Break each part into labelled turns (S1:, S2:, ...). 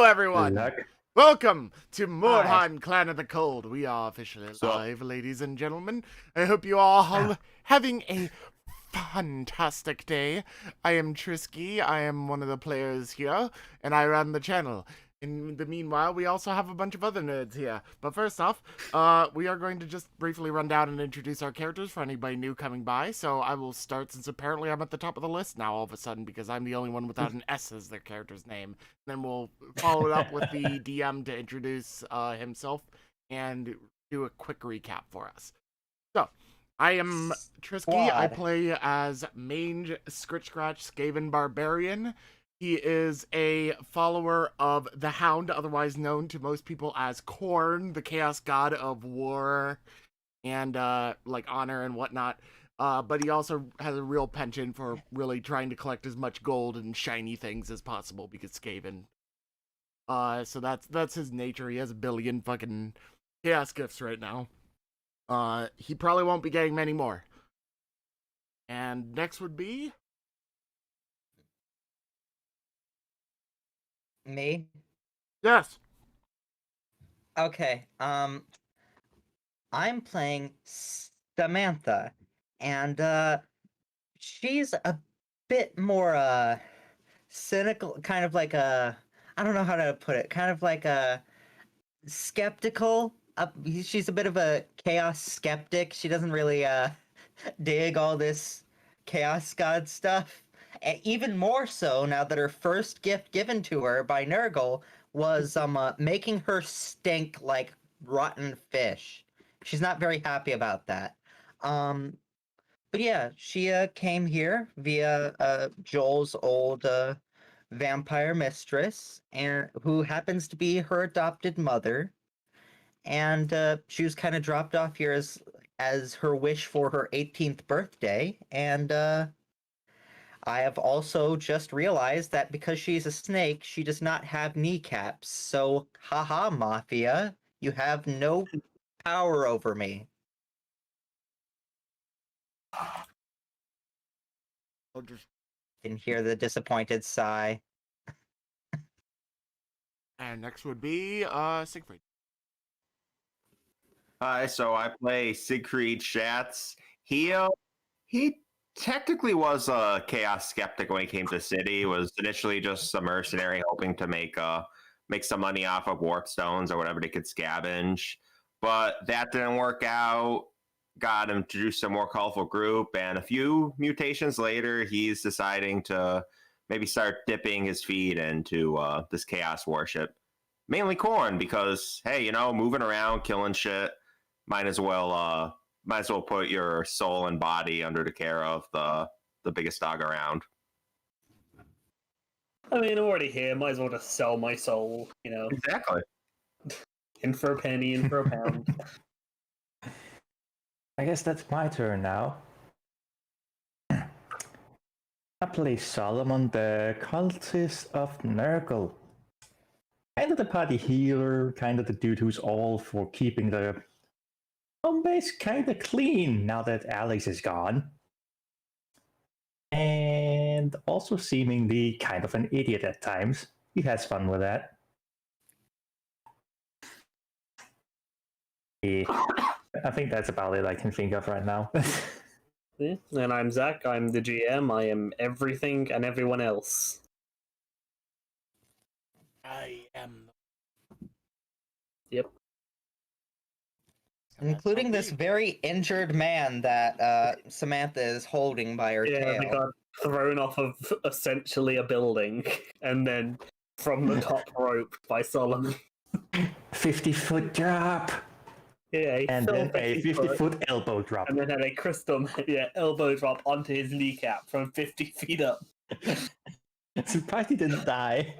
S1: Hello, everyone.
S2: Luck.
S1: Welcome to
S3: Hi.
S1: Mordheim, Clan of the Cold. We are officially live, ladies and gentlemen. I hope you all having a fantastic day. I am Trisky. I am one of the players here, and I run the channel. In the meanwhile, we also have a bunch of other nerds here. But first off, we are going to just briefly run down and introduce our characters for anybody new coming by. So I will start, since apparently I'm at the top of the list now all of a sudden, because I'm the only one without an S as their character's name. Then we'll follow it up with the DM to introduce himself and do a quick recap for us. So, I am Trisky. I play as Mange Scritch Scratch Skaven Barbarian. He is a follower of the Hound, otherwise known to most people as Khorne, the chaos god of war and like honor and whatnot. But he also has a real penchant for really trying to collect as much gold and shiny things as possible because Skaven. So that's his nature. He has a billion fucking chaos gifts right now. He probably won't be getting many more. And next would be
S3: Me?
S1: yes.
S3: Okay. I'm playing Samantha, and she's a bit more cynical, kind of like I don't know how to put it, kind of like a skeptical. She's a bit of a chaos skeptic. She doesn't really dig all this chaos god stuff. Even more so now that her first gift given to her by Nurgle was making her stink like rotten fish. She's not very happy about that. But yeah, she came here via Joel's old vampire mistress, and who happens to be her adopted mother. And she was kind of dropped off here as her wish for her 18th birthday, and I have also just realized that because she's a snake, she does not have kneecaps. So, haha, Mafia, you have no power over me.
S1: I'll just
S3: Can hear the disappointed sigh.
S1: and next would be Siegfried.
S2: Hi, so I play Siegfried Schatz. He technically was a chaos skeptic when he came to the city. Was initially just a mercenary hoping to make some money off of warp stones or whatever they could scavenge. But that didn't work out. Got introduced to a more colorful group, and a few mutations later, he's deciding to maybe start dipping his feet into this chaos worship. Mainly Khorne, because hey, moving around, killing shit, might as well put your soul and body under the care of the biggest dog around.
S4: I mean, I'm already here. Might as well just sell my soul,
S2: Exactly.
S4: in for a penny, in for a pound.
S2: I guess that's my turn now. I play Solomon, the cultist of Nurgle. Kind of the party healer, kind of the dude who's all for keeping the home base kind of clean now that Alex is gone. And also seemingly kind of an idiot at times. He has fun with that. I think that's about it I can think of right now.
S4: Yeah. And I'm Zach. I'm the GM. I am everything and everyone else.
S1: I am.
S4: Yep.
S3: Including this very injured man that Samantha is holding by her
S4: Yeah,
S3: tail.
S4: they got thrown off of essentially a building, and then from the top rope by Solomon.
S2: 50-foot drop!
S4: Yeah, he
S2: And
S4: fell
S2: then a
S4: 50 foot,
S2: 50-foot elbow drop.
S4: and then had a crystal elbow drop onto his kneecap from 50 feet up.
S2: Surprised he didn't die.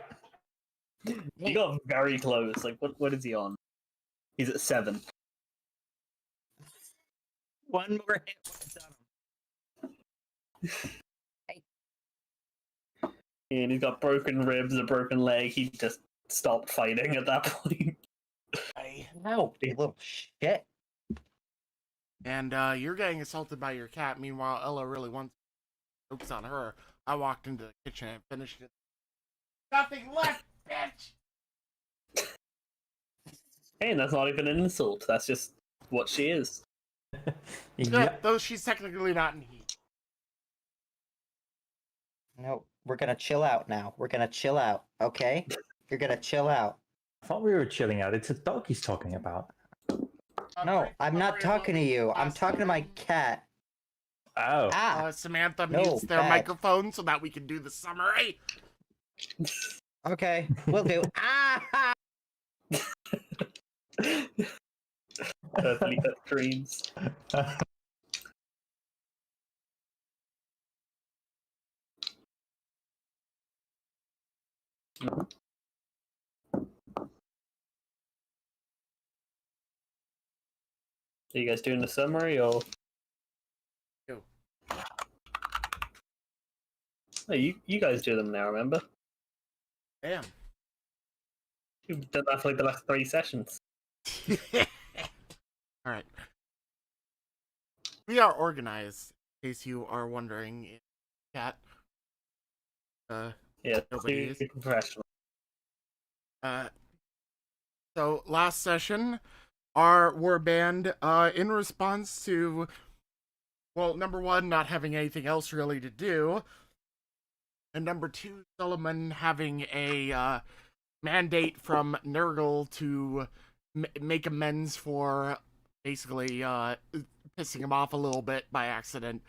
S4: He got very close. Like, what is he on? He's at 7.
S3: One more hit would have done him.
S4: And he's got broken ribs, a broken leg. He just stopped fighting at that point.
S3: No, you little shit.
S1: And you're getting assaulted by your cat. Meanwhile, Ella really wants oops on her. I walked into the kitchen and finished it. Nothing left, bitch!
S4: Hey, that's not even an insult. That's just what she is.
S1: Yeah, though she's technically not in heat.
S3: No, we're gonna chill out now. We're gonna chill out, okay? You're gonna chill out.
S5: I thought we were chilling out. It's a dog he's talking about.
S3: No,
S1: Brief
S3: I'm not
S1: summary of
S3: talking to
S1: what
S3: you.
S1: we
S3: I'm
S1: last
S3: talking to my
S1: time.
S3: cat.
S5: Oh.
S3: Ah,
S1: Samantha
S3: No,
S1: mutes their
S3: bad.
S1: microphone so that we can do the summary.
S3: okay, will do. Ah!
S4: Earthly pet dreams. Are you guys doing the summary or?
S1: Go.
S4: Oh, you guys do them now. Remember?
S1: Damn.
S4: You've done that for like the last 3 sessions.
S1: All right. We are organized, in case you are wondering. Cat.
S4: Yeah,
S1: Nobody
S4: too
S1: is.
S4: professional.
S1: So last session, our warband, in response to, well, number one, not having anything else really to do, and number two, Solomon having a mandate from Nurgle to make amends for basically pissing him off a little bit by accident,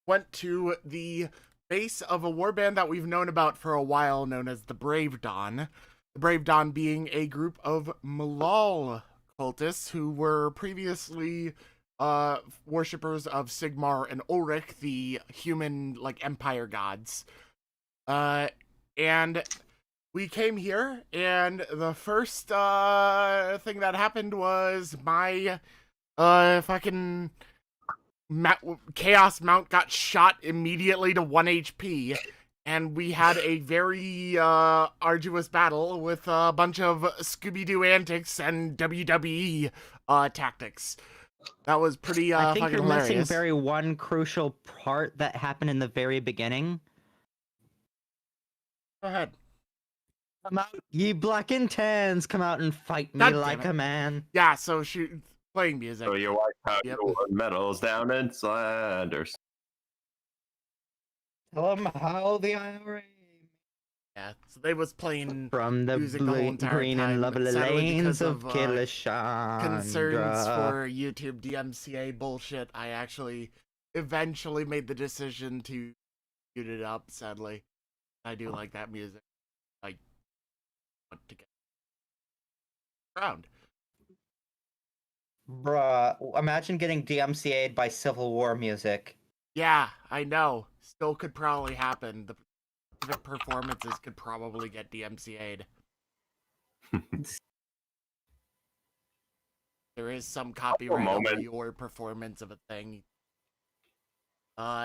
S1: went to the base of a warband that we've known about for a while, known as the Brave Dawn. The Brave Dawn being a group of Malal cultists who were previously worshippers of Sigmar and Ulrich, the human, like, empire gods. And we came here, and the first thing that happened was my fucking Chaos Mount got shot immediately to 1 HP, and we had a very arduous battle with a bunch of Scooby-Doo antics and WWE tactics. That was pretty
S3: I think
S1: fucking
S3: you're
S1: hilarious.
S3: missing very one crucial part that happened in the very beginning.
S1: Go ahead.
S3: Come out, ye black and tans, come out and fight me
S1: God damn
S3: like
S1: it.
S3: a man.
S1: Yeah, so playing music.
S2: So you like how
S1: Yep.
S2: you won medals down in Slanders.
S3: Tell 'em how the IRA
S1: Yeah, so they was playing
S3: from the
S1: music the whole entire
S3: green
S1: time,
S3: and lovely
S1: sadly
S3: lanes
S1: because
S3: of
S1: of,
S3: Kilishandra.
S1: concerns for YouTube DMCA bullshit. I actually eventually made the decision to mute it up, sadly. I do like that music. I want to get around.
S3: Bruh, imagine getting DMCA'd by Civil War music.
S1: Yeah, I know. Still could probably happen. The performances could probably get DMCA'd. There is some copyright over
S2: moment.
S1: your performance of a thing.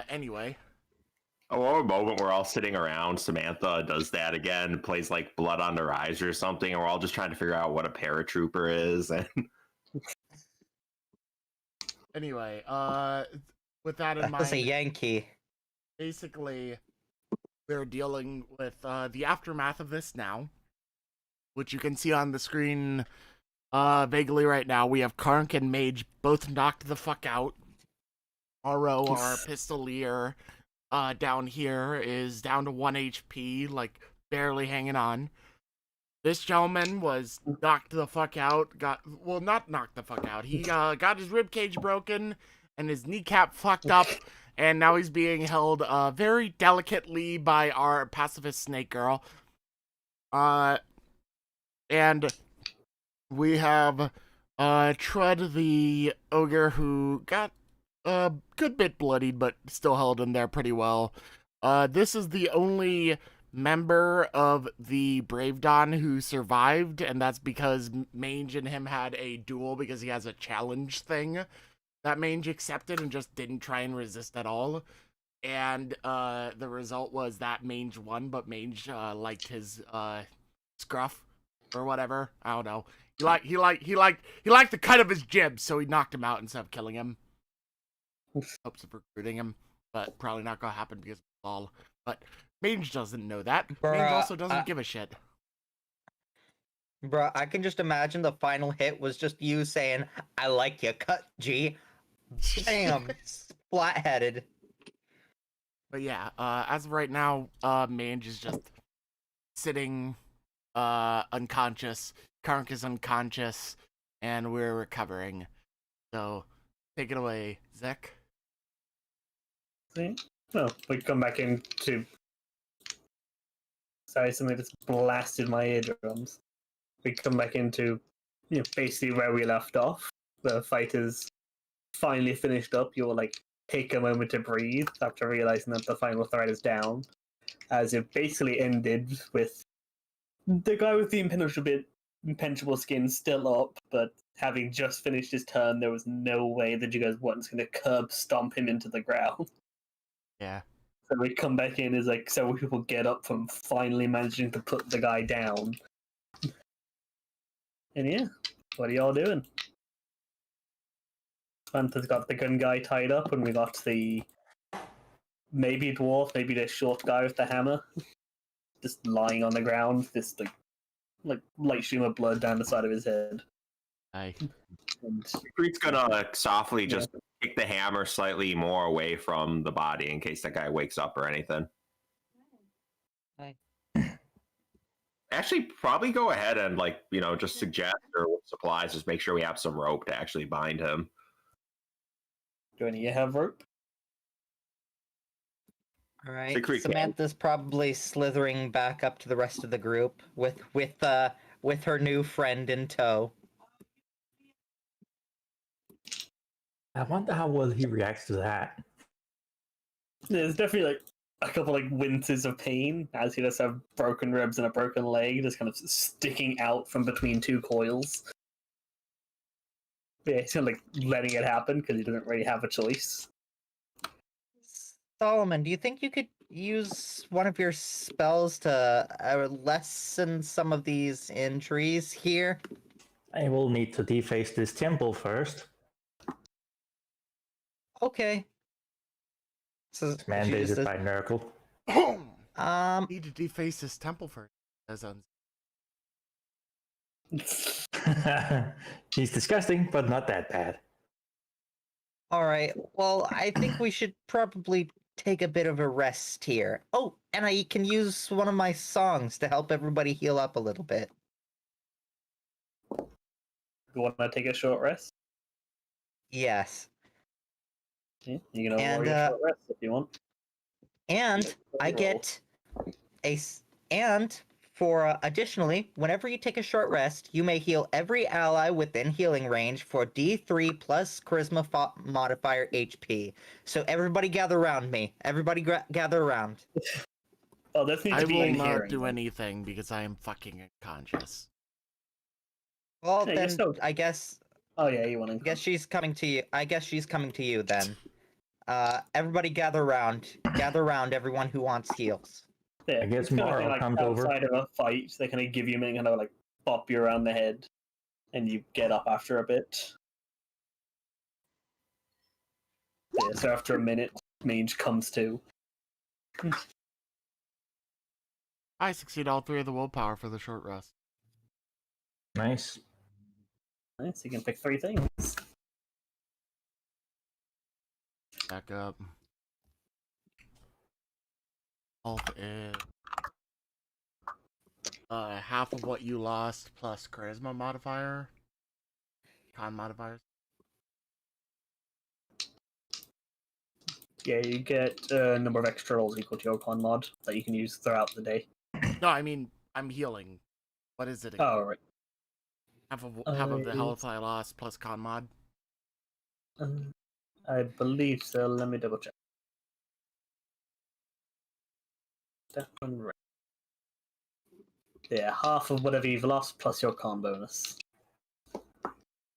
S1: Anyway.
S2: Oh, a moment we're all sitting around. Samantha does that again, plays like Blood on the Rise or something, and we're all just trying to figure out what a paratrooper is. And
S1: Anyway, with that in
S3: That was a
S1: mind,
S3: Yankee.
S1: basically, we're dealing with the aftermath of this now, which you can see on the screen vaguely right now. We have Karnk and Mage both knocked the fuck out. Aro, our pistolier, down here is down to 1 HP, like barely hanging on. This gentleman was knocked the fuck out. Not knocked the fuck out. He got his ribcage broken and his kneecap fucked up, and now he's being held very delicately by our pacifist snake girl. And we have Trud the ogre, who got a good bit bloodied, but still held in there pretty well. This is the only member of the Brave Dawn who survived, and that's because Mange and him had a duel because he has a challenge thing that Mange accepted and just didn't try and resist at all. And the result was that Mange won, but Mange liked his scruff or whatever. I don't know. He liked the cut of his jib, so he knocked him out instead of killing him. Hopes of recruiting him, but probably not gonna happen because of Lol. But Mange doesn't know that. Mange also doesn't give a shit.
S3: Bruh, I can just imagine the final hit was just you saying, I like your cut, G. Bam! Flat-headed.
S1: But yeah, as of right now, Mange is just sitting unconscious. Karnak is unconscious, and we're recovering. So, take it away, Zek.
S4: See? Well, we come back into. Sorry, something just blasted my eardrums. We come back into, basically where we left off. The fight is finally finished up. You'll take a moment to breathe after realizing that the final threat is down, as it basically ended with the guy with the impenetrable skin still up, but having just finished his turn, there was no way that you guys weren't going to curb stomp him into the ground.
S1: Yeah.
S4: So we come back in as several people get up from finally managing to put the guy down. And yeah, what are y'all doing? Santa's got the gun guy tied up, and we got the maybe dwarf, maybe the short guy with the hammer, just lying on the ground, this light stream of blood down the side of his head.
S1: Aye.
S4: And
S2: Secret's gonna softly just kick the hammer slightly more away from the body in case that guy wakes up or anything.
S3: Aye.
S2: Actually, probably go ahead and just suggest or with supplies, just make sure we have some rope to actually bind him.
S4: do any of you have rope?
S3: All right.
S2: Secret
S3: Samantha's probably slithering back up to the rest of the group with her new friend in tow.
S5: I wonder how well he reacts to that.
S4: There's definitely a couple winces of pain as he does have broken ribs and a broken leg just kind of sticking out from between two coils. But yeah, he's kind of letting it happen because he doesn't really have a choice.
S3: Solomon, do you think you could use one of your spells to lessen some of these injuries here?
S5: I will need to deface this temple first.
S3: Okay. So
S5: It's mandated by Nurgle.
S1: Need to deface this temple first. As on.
S5: He's disgusting, but not that bad.
S3: All right. Well, I think we should probably take a bit of a rest here. Oh, and I can use one of my songs to help everybody heal up a little bit.
S4: You want to take a short rest?
S3: Yes.
S4: Yeah, you can
S3: And,
S4: avoid a short rest if you want.
S3: And I get additionally, whenever you take a short rest, you may heal every ally within healing range for D3 plus Charisma modifier HP. So everybody gather around me. Everybody gather around.
S4: Oh, this needs
S1: I
S4: to be
S1: will
S4: in
S1: not
S4: hearing,
S1: do
S4: then.
S1: anything because I am fucking unconscious.
S3: Well,
S4: Yeah,
S3: then
S4: you're still-
S3: I guess
S4: Oh yeah, you want to.
S3: I guess she's coming to you. I guess she's coming to you then. Everybody gather around. Gather around, everyone who wants heals.
S4: Yeah,
S5: I guess
S4: it's kinda
S5: Morrow comes over.
S4: outside of a fight, they kind of give you a minute, kind of bop you around the head, and you get up after a bit. Yeah, so after a minute, Mage comes to.
S1: I succeed all three of the willpower for the short rest.
S5: Nice.
S4: Nice, you can pick 3 things.
S1: Back up. Health is half of what you lost plus charisma modifier. Con modifiers.
S4: Yeah, you get a number of extra rolls equal to your con mod that you can use throughout the day.
S1: No, I mean I'm healing. What is it again?
S4: Oh, right.
S1: Half of the health I lost plus con mod.
S4: I believe so. Let me double check. That one, right. Yeah, half of whatever you've lost plus your con bonus.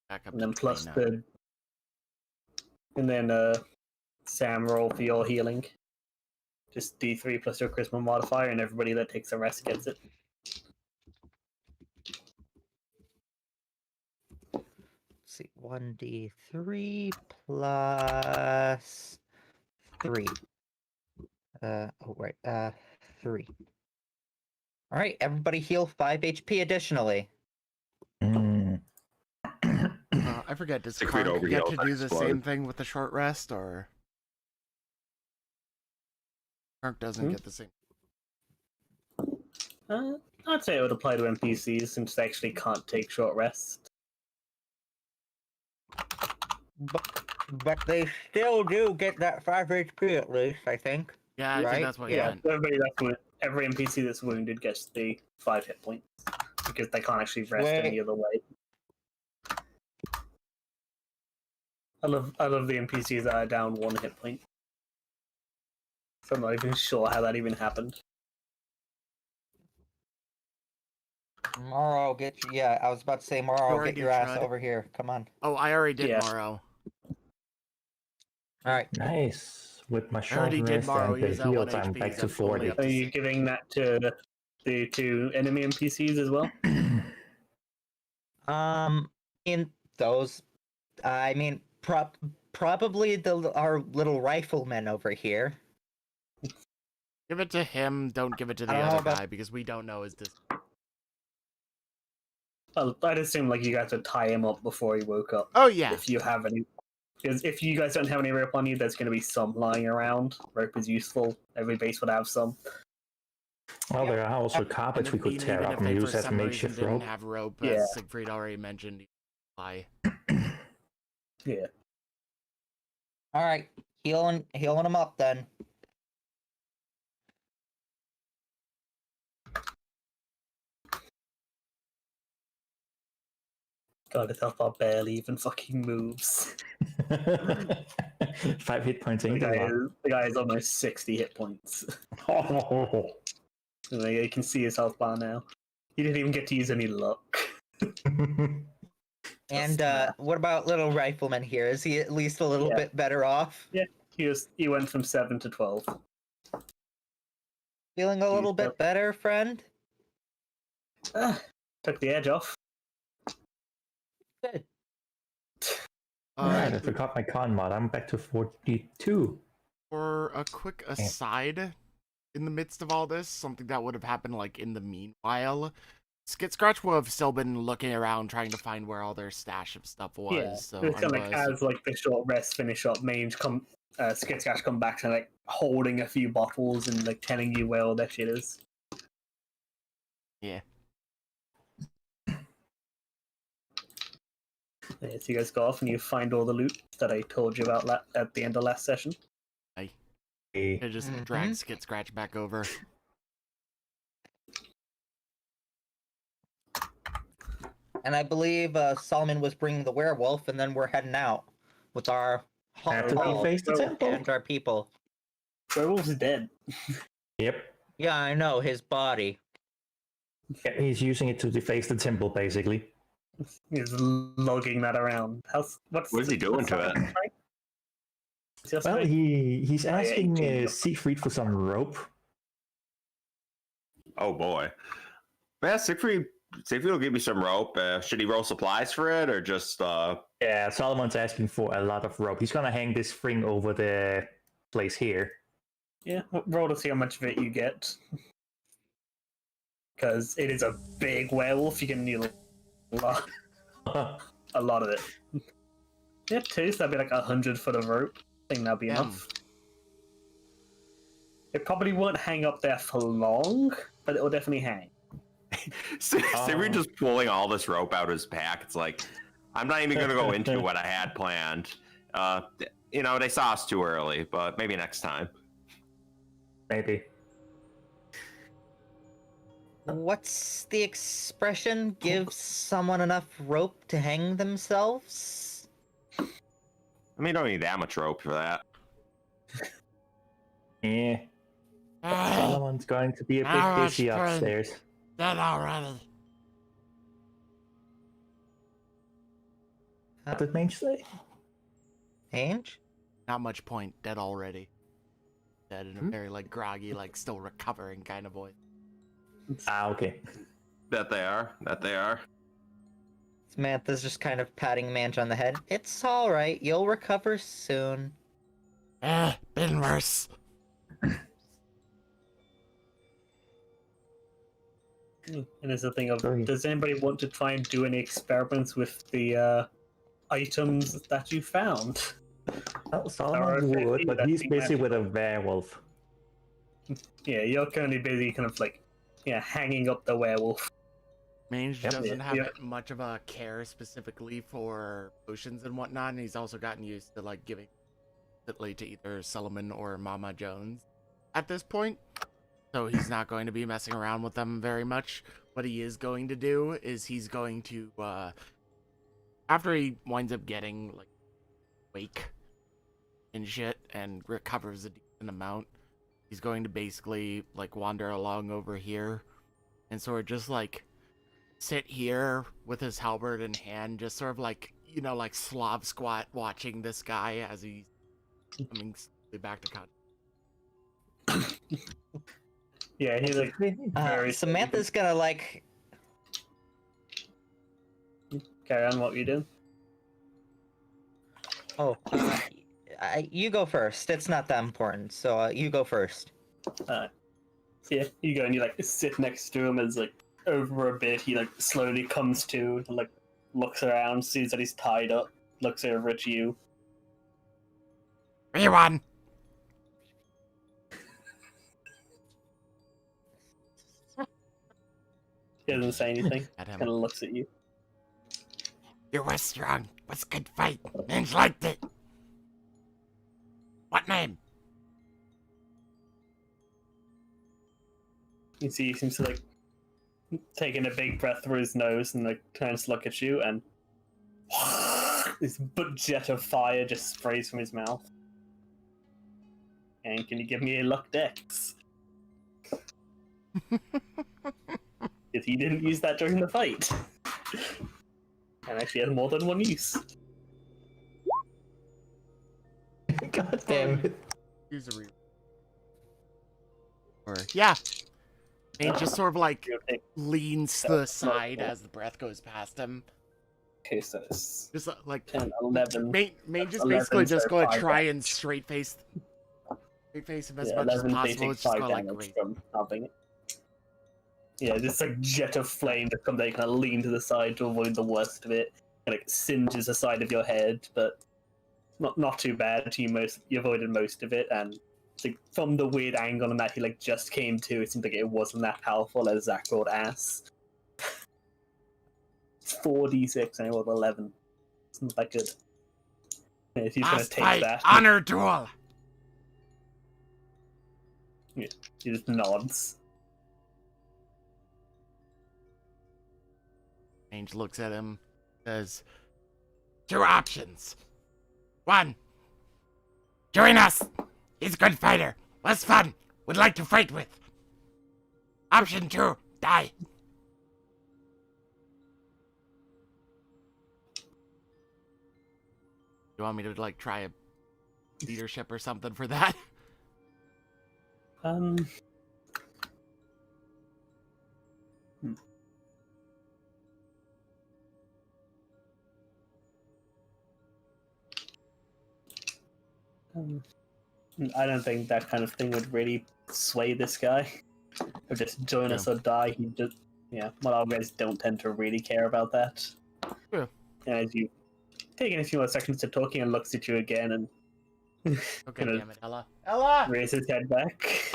S1: Back up
S4: And then
S1: to
S4: plus
S1: 29.
S4: And then Sam roll for your healing. Just D3 plus your charisma modifier, and everybody that takes a rest gets it.
S3: Let's see, 1d3 plus 3. 3. All right, everybody heal 5 HP additionally.
S1: I forget, does
S2: Siegfried
S1: Kark get
S2: overheals
S1: to
S2: and
S1: do the
S2: explode.
S1: same thing with the short rest, or... Kark doesn't get the same...
S4: I'd say it would apply to NPCs since they actually can't take short rests.
S3: But they still do get that 5 HP at least, I think.
S1: Yeah, I think
S3: Right?
S1: that's what you
S4: Yeah,
S1: meant.
S4: every NPC that's wounded gets the 5 hit points because they can't actually rest
S3: Wait.
S4: any other way. I love the NPCs that are down 1 hit point. So I'm not even sure how that even happened.
S3: Morrow, get you. Yeah, I was about to say, Morrow,
S1: Already
S3: get your ass
S1: tried.
S3: over here. Come on.
S1: Oh, I already did
S4: Yeah.
S1: Morrow.
S3: Alright.
S5: Nice. With my
S1: I
S5: short
S1: already did
S5: rest
S1: Morrow.
S5: and the
S1: Use that 1
S5: heals, I'm
S1: HP.
S5: back to
S1: That's only
S5: 40.
S1: up
S4: Are
S1: to
S4: you
S1: 6.
S4: giving that to the 2 enemy NPCs as well?
S3: In those, I mean, probably our little riflemen over here.
S1: Give it to him. Don't give it to
S3: I
S1: the
S3: don't know
S1: other
S3: about-
S1: guy, because we don't know his distance.
S4: Well, I'd assume like you guys would tie him up before he woke up.
S1: Oh, yeah.
S4: If you have any, because if you guys don't have any rope on you, there's going to be some lying around. Rope is useful. Every base would have some.
S5: Well,
S3: Yep.
S5: there are also
S1: And
S5: carpets we could
S1: even
S5: tear up
S1: if
S5: and
S1: they for
S5: use as
S1: some reason
S5: makeshift
S1: didn't
S5: rope.
S1: have rope,
S4: Yeah.
S1: as Siegfried already mentioned, fly.
S4: Yeah.
S3: Alright, healing them up then.
S4: God, his health bar barely even fucking moves.
S5: 5 hit points
S4: The
S5: ain't a lot.
S4: guy is almost 60 hit points. You can see his health bar now. He didn't even get to use any luck.
S3: And
S4: Nah.
S3: what about little rifleman here? Is he at least a little
S4: Yeah.
S3: bit better off?
S4: He went from 7 to 12.
S3: Feeling a little
S4: Yep.
S3: bit better, friend?
S4: Took the edge off.
S3: Good.
S5: Alright, I forgot my con mod. I'm back to 42.
S1: For a quick aside, in the midst of all this, something that would have happened like in the meanwhile, Skit Scratch would have still been looking around trying to find where all their stash of stuff was.
S4: Yeah.
S1: So
S4: It's kind of like
S1: otherwise-
S4: as like the short rest finish up, Mange Skit Scratch come back and like holding a few bottles and like telling you where all that shit is.
S1: Yeah.
S4: Yeah, so you guys go off and you find all the loot that I told you about at the end of last session.
S1: It just
S3: Mhm.
S1: drags Skit Scratch back over.
S3: And I believe Solomon was bringing the werewolf, and then we're heading out with our
S5: Have to
S3: haul
S5: deface the temple.
S3: and our people.
S4: Werewolf's dead.
S5: Yep.
S3: Yeah, I know, his body.
S5: Yeah, he's using it to deface the temple, basically.
S4: He's lugging that around. What
S2: is he doing to it?
S5: Well, he's
S4: yeah,
S5: asking
S4: 18.
S5: Siegfried for some rope.
S2: Oh boy. Yeah, Siegfried will give you some rope. Should he roll supplies for it, or just
S5: Yeah, Solomon's asking for a lot of rope. He's gonna hang this thing over the place here.
S4: Yeah, roll to see how much of it you get. Because it is a big werewolf, you can need a lot of it. Yeah, 2, so that'd be like 100 foot of rope. I think that'd be
S1: Damn.
S4: enough. It probably won't hang up there for long, but it will definitely hang.
S2: Siegfried just pulling all this rope out of his pack? It's like, I'm not even going to go into what I had planned. They saw us too early, but maybe next time.
S5: Maybe.
S3: What's the expression? Give someone enough rope to hang themselves?
S2: I mean, you don't need that much rope for that.
S5: Yeah. Solomon's going to be a bit
S1: Ah,
S5: busy
S1: it's fine.
S5: upstairs.
S1: Dead already.
S5: What did Mange say?
S3: Ange?
S1: Not much point. Dead already. Dead in a very like groggy, like still recovering kind of voice.
S5: Ah, okay.
S2: That they are.
S3: Samantha's just kind of patting Mange on the head. It's alright, you'll recover soon.
S1: Been worse.
S4: And there's the thing of,
S5: Sorry.
S4: does anybody want to try and do any experiments with the items that you found.
S5: Well, Solomon would, but he's busy with a werewolf.
S4: Yeah, you're currently busy kind of like, hanging up the werewolf.
S1: Mange
S5: Yep.
S1: doesn't have
S4: Yeah.
S1: much of a care specifically for potions and whatnot, and he's also gotten used to like giving it to either Solomon or Mama Jones at this point. So he's not going to be messing around with them very much. What he is going to do is he's going to, after he winds up getting like wake and shit and recovers a decent amount, he's going to basically like wander along over here and sort of just like sit here with his halberd in hand, just sort of like, like Slav squat watching this guy as he's coming slowly back to contact.
S4: Yeah, he's like very
S3: Samantha's gonna like.
S4: carry on what you do.
S3: Oh, you go first. It's not that important, so you go first.
S4: So yeah, you go and you like sit next to him as like over a bit he like slowly comes to and like looks around, sees that he's tied up, looks over at you.
S1: We won!
S4: He doesn't say anything.
S1: At him.
S4: Kind of looks at you.
S1: You were strong. Was a good fight. Mange liked it. What name?
S4: You see he seems to like taking a big breath through his nose and like turns to look at you and this jet of fire just sprays from his mouth. And can you give me a luck dex? If he didn't use that during the fight. And actually had more than one use.
S5: God damn it.
S1: Use a reroll. Or yeah. Mange just sort of like leans to the side as the breath goes past him.
S4: Okay, so it's
S1: Just like
S4: 10, 11.
S1: Mange is
S4: 11,
S1: basically just
S4: so
S1: going to
S4: 5
S1: try
S4: damage.
S1: and straight face him as
S4: Yeah,
S1: much as
S4: 11
S1: possible.
S4: taking
S1: It's just
S4: 5
S1: going like
S4: damage
S1: great.
S4: from helping it. Yeah, this like jet of flame that comes out, you kind of lean to the side to avoid the worst of it. It like singes the side of your head, but not too bad. You avoided most of it, and it's like from the weird angle on that he like just came to, it seemed like it wasn't that powerful as Zach rolled ass. It's 4d6 and I rolled 11. It's not that good. Yeah, if he's gonna
S1: Last
S4: take
S1: fight,
S4: that,
S1: honor duel.
S4: he just nods.
S1: Mange looks at him, says, 2 options. 1, join us. He's a good fighter. Was fun. Would like to fight with. Option 2, die. You want me to like try a leadership or something for that?
S4: I don't think that kind of thing would really sway this guy. Or just join us or die. He just, our guys don't tend to really care about that.
S1: Yeah.
S4: And as you taking a few more seconds to talking and looks at you again and
S1: Okay,
S4: Gonna-
S1: damn it, Ella. Ella!
S4: raise his head back.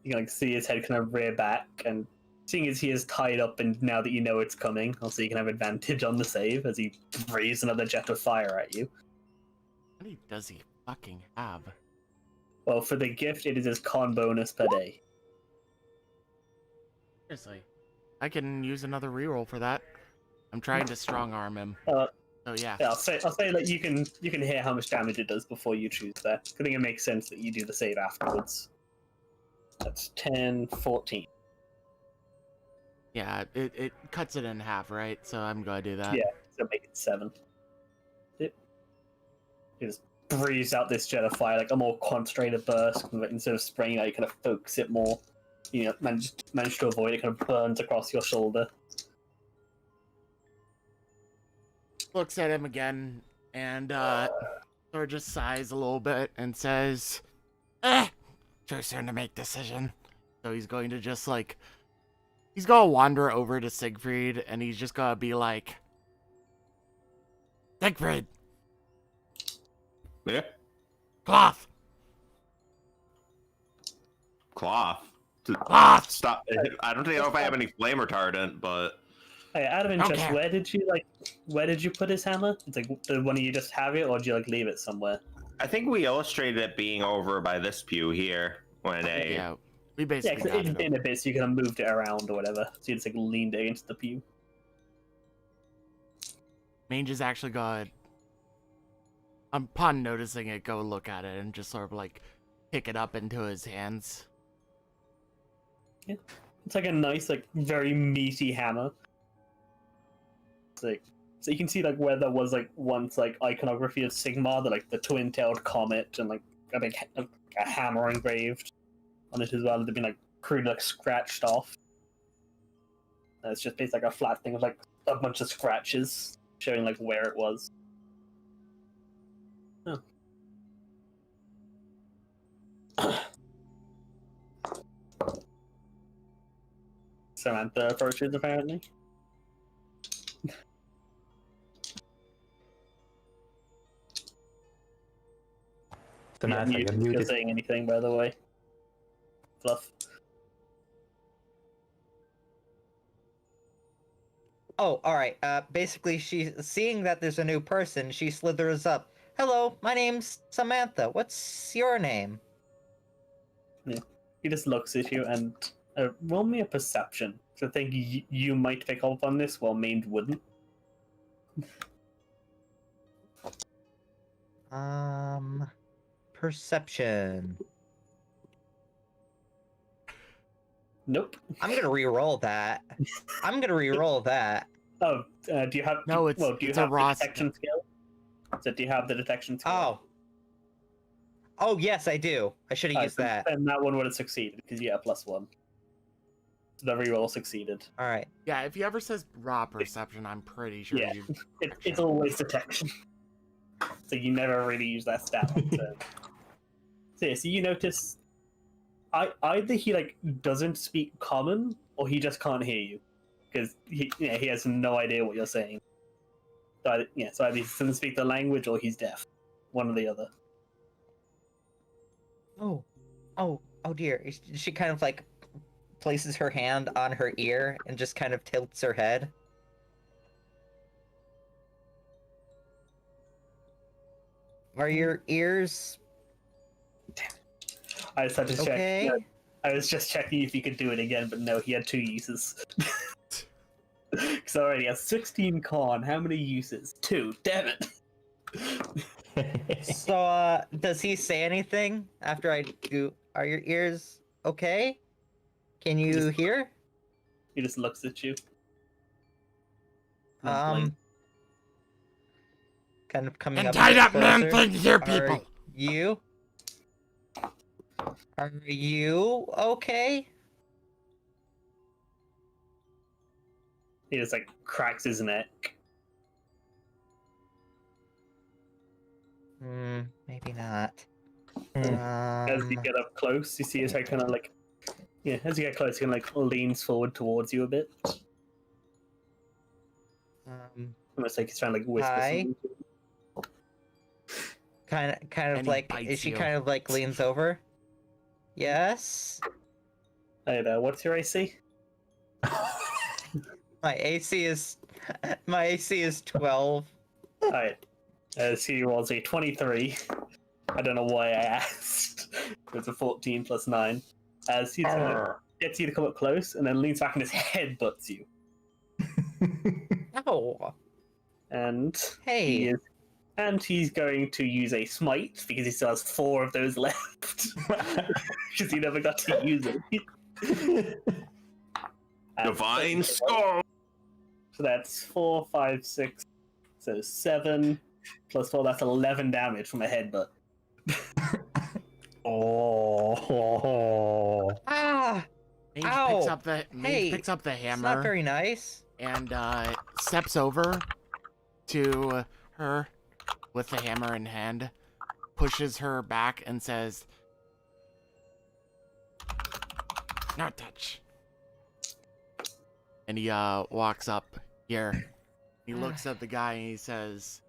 S4: You can like see his head kind of rear back, and seeing as he is tied up, and now that you know it's coming, also you can have advantage on the save as he breathes another jet of fire at you.
S1: How many does he fucking have?
S4: Well, for the gift, it is his con bonus per day.
S1: Seriously. I can use another reroll for that. I'm trying to strong arm him. So yeah.
S4: Yeah, I'll say that you can hear how much damage it does before you choose that. I think it makes sense that you do the save afterwards. That's 10, 14.
S1: Yeah, it cuts it in half, right? So I'm gonna do that.
S4: Yeah, so make it 7. It just breathes out this jet of fire, like a more concentrated burst. Instead of spraying out, you kind of focus it more. Manage to avoid it, kind of burns across your shoulder.
S1: Looks at him again and sort of just sighs a little bit and says, too soon to make decision. So he's going to just like He's gonna wander over to Siegfried, and he's just gonna be like, Siegfried,
S2: Yeah.
S1: cloth,
S2: Cloth.
S1: cloth.
S2: Stop. I don't know if I have any flame retardant, but
S4: Hey, out of interest,
S1: Okay.
S4: where did you put his hammer? It's like, did one of you just have it, or did you like leave it somewhere?
S2: I think we illustrated it being over by this pew here when
S1: Yeah, we
S4: Yeah,
S1: basically
S4: because
S1: got
S4: it's
S1: it.
S4: been a bit, so you could have moved it around or whatever. So you just like leaned it against the pew.
S1: Mange is actually gonna, upon noticing it, go look at it and just sort of like pick it up into his hands.
S4: It's like a nice, like very meaty hammer. It's like, so you can see like where there was like once like iconography of Sigmar, the twin-tailed comet, and like a big a hammer engraved on it as well. They've been like crudely like scratched off. And it's just basically like a flat thing with like a bunch of scratches showing like where it was. Oh. Samantha approaches apparently.
S5: Samantha, you're
S4: You're
S5: muted.
S4: saying anything, by the way? Fluff.
S3: Oh, all right. Basically, she's seeing that there's a new person. She slithers up. Hello, my name's Samantha. What's your name?
S4: He just looks at you and roll me a perception. So I think you might pick up on this, while Maine wouldn't.
S3: Perception.
S4: Nope.
S3: I'm gonna re-roll that. I'm gonna re-roll that.
S4: Oh, do you have?
S1: No,
S4: do you
S1: it's a
S4: have the
S1: raw
S4: detection skill? So do you have the detection skill?
S3: Oh. Oh yes, I do. I should have used that.
S4: And that one would have succeeded because you have +1. So the reroll succeeded.
S3: All right.
S1: Yeah, if he ever says raw perception, I'm pretty sure
S4: Yeah.
S1: you.
S4: It's always detection. So you never really use that stat. So yeah, so you notice, either he like doesn't speak common, or he just can't hear you, because he has no idea what you're saying. So either he doesn't speak the language, or he's deaf. One or the other.
S3: Oh dear. She kind of like places her hand on her ear and just kind of tilts her head. Are your ears
S4: I just had to check.
S3: okay?
S4: Yeah, I was just checking if he could do it again, but no, he had 2 uses. So already has 16 con. How many uses? 2. Damn it.
S3: So, does he say anything after I do? Are your ears okay? Can you
S4: Just-
S3: hear?
S4: He just looks at you. And then blinks.
S3: Kind of coming
S1: And
S3: up. a
S1: tied
S3: bit
S1: up man
S3: closer.
S1: thing here,
S3: Are
S1: people.
S3: you? Are you okay?
S4: He just like cracks his neck.
S3: Maybe not.
S4: As you get up close, you see his head kind of like, as you get close, he kind of like leans forward towards you a bit. Almost like he's trying to like whisper
S3: Hi.
S4: something.
S3: kind
S1: And
S3: of
S1: he
S3: like,
S1: bites
S3: is she
S1: you.
S3: kind of like leans over? Yes.
S4: Hey there, what's your AC?
S3: My AC is 12.
S4: Alright. As he rolls a 23. I don't know why I asked. It's a 14 plus 9. As he gets you to come up close and then leans back and his head butts you.
S3: Oh.
S4: And
S3: Hey.
S4: he's going to use a smite because he still has 4 of those left. Because he never got to use it. And
S2: divine
S4: so
S2: storm.
S4: that's 4, 5, 6, so 7 plus 4. That's 11 damage from a headbutt.
S5: Oh.
S3: Ah.
S1: Mage
S3: Ow.
S1: picks up the
S3: It's
S1: hammer
S3: not very nice.
S1: and steps over to her with the hammer in hand, pushes her back and says, "No touch." and he walks up here. He looks at the guy and he says,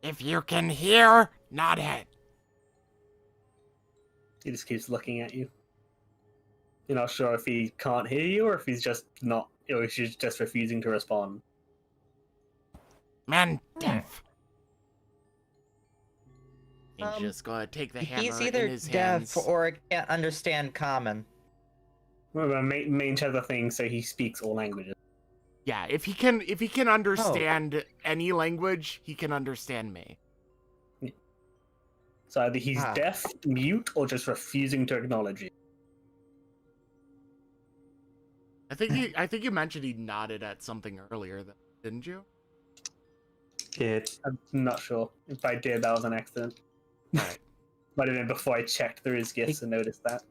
S1: "If you can hear, nod it."
S4: He just keeps looking at you. You're not sure if he can't hear you or if he's just not, or if he's just refusing to respond.
S1: Man, deaf. He's
S3: Um,
S1: just gonna take the hammer
S3: He's
S1: in
S3: either
S1: his
S3: deaf
S1: hands.
S3: or can't understand common.
S4: Well, Mange has a thing, so he speaks all languages.
S1: Yeah, if he can understand any language, he can understand me.
S4: So either he's
S3: Ah.
S4: deaf, mute, or just refusing to acknowledge you.
S1: I think you mentioned he nodded at something earlier, didn't you?
S4: I'm not sure. If I did, that was an accident.
S1: Right.
S4: Might have been before I checked through his gifts and noticed that.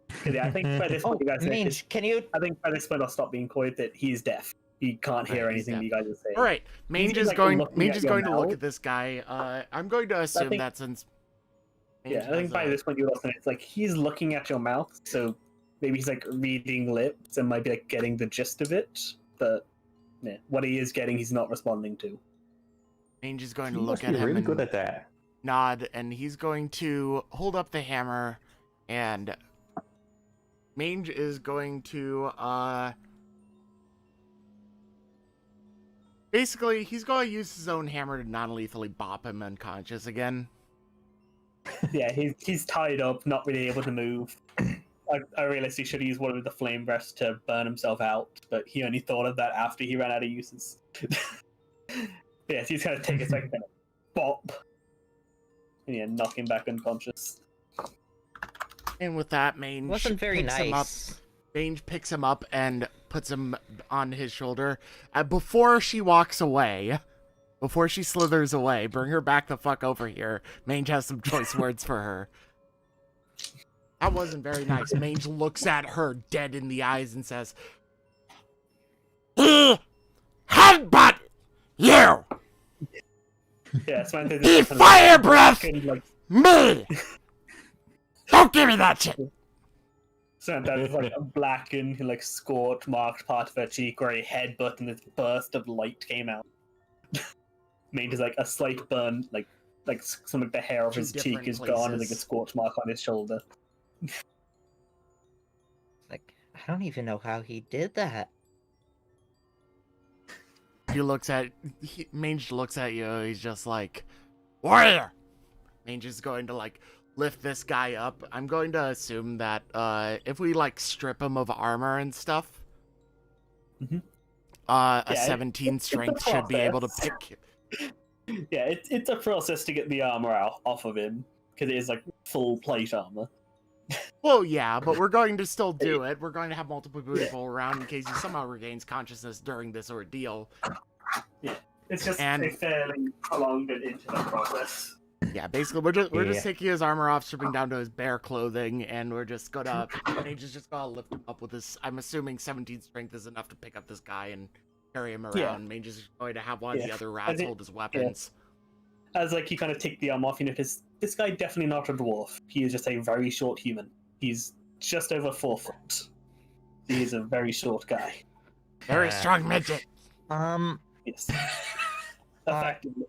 S4: 'Cause, yeah, I think by this point, you guys
S3: Mange,
S4: noticed,
S3: can you?
S4: I think by this point I'll stop being coy that he's deaf. He can't hear
S1: Right, he's
S4: anything
S1: deaf.
S4: you guys are saying.
S1: All right, Mange
S4: just,
S1: is
S4: like,
S1: going.
S4: looking
S1: Mange
S4: at
S1: is
S4: your
S1: going to look
S4: mouth.
S1: at this guy. I'm going to assume
S4: think-
S1: that since. Mange
S4: Yeah, I think
S1: has
S4: by
S1: a-
S4: this point you also it's like he's looking at your mouth, so maybe he's like reading lips and might be like getting the gist of it, but yeah, what he is getting, he's not responding to.
S1: Mange is going
S5: He
S1: to look
S5: must
S1: at
S5: be
S1: him
S5: really
S1: and
S5: good at that.
S1: nod, and he's going to hold up the hammer, and Mange is going to basically he's going to use his own hammer to non-lethally bop him unconscious again.
S4: Yeah, he's tied up, not really able to move. I realized he should use one of the flame breaths to burn himself out, but he only thought of that after he ran out of uses. Yes, he's gonna take a second kind of bop. And yeah, knock him back unconscious.
S1: And with that, Mange
S3: Wasn't very
S1: picks him up.
S3: nice.
S1: Mange picks him up and puts him on his shoulder. Before she walks away, before she slithers away, bring her back the fuck over here. Mange has some choice words for her. That wasn't very nice. Mange looks at her dead in the eyes and says, "He headbutt you!
S4: Yeah, Samantha
S1: He fire breath
S4: like
S1: me! Don't give me that shit!"
S4: Samantha's like a blackened, like scorched, marked part of her cheek where a headbutt and this burst of light came out. Made is like a slight burn, like some of the hair of
S1: Two
S4: his cheek
S1: different
S4: is gone, and like a
S1: places.
S4: scorch mark on his shoulder.
S3: Like, I don't even know how he did that.
S1: Mange looks at you, he's just like, "Warrior!" Mange is going to like lift this guy up. I'm going to assume that if we like strip him of armor and stuff,
S4: Mhm.
S1: a
S4: Yeah,
S1: 17
S4: it's a
S1: strength should be able to
S4: process.
S1: pick.
S4: Yeah, it's a process to get the armor out off of him because it is like full plate armor.
S1: Well, yeah, but we're going to still do it. We're going to have multiple people around in case he somehow regains consciousness during this ordeal.
S4: It's just
S1: And-
S4: a fairly prolonged and intimate process.
S1: Yeah, basically, we're just
S5: Yeah.
S1: taking his armor off, stripping down to his bare clothing, and we're just gonna. Mage is just gonna lift him up with this. I'm assuming 17 strength is enough to pick up this guy and carry him around.
S4: Yeah.
S1: Mage is going to have one of the
S4: Yeah.
S1: other rats
S4: it-
S1: hold his weapons.
S4: As like you kind of take the arm off, you notice this guy definitely not a dwarf. He is just a very short human. He's just over 4 foot. He is a very short guy.
S1: Very strong midget.
S4: Yes. Effectively.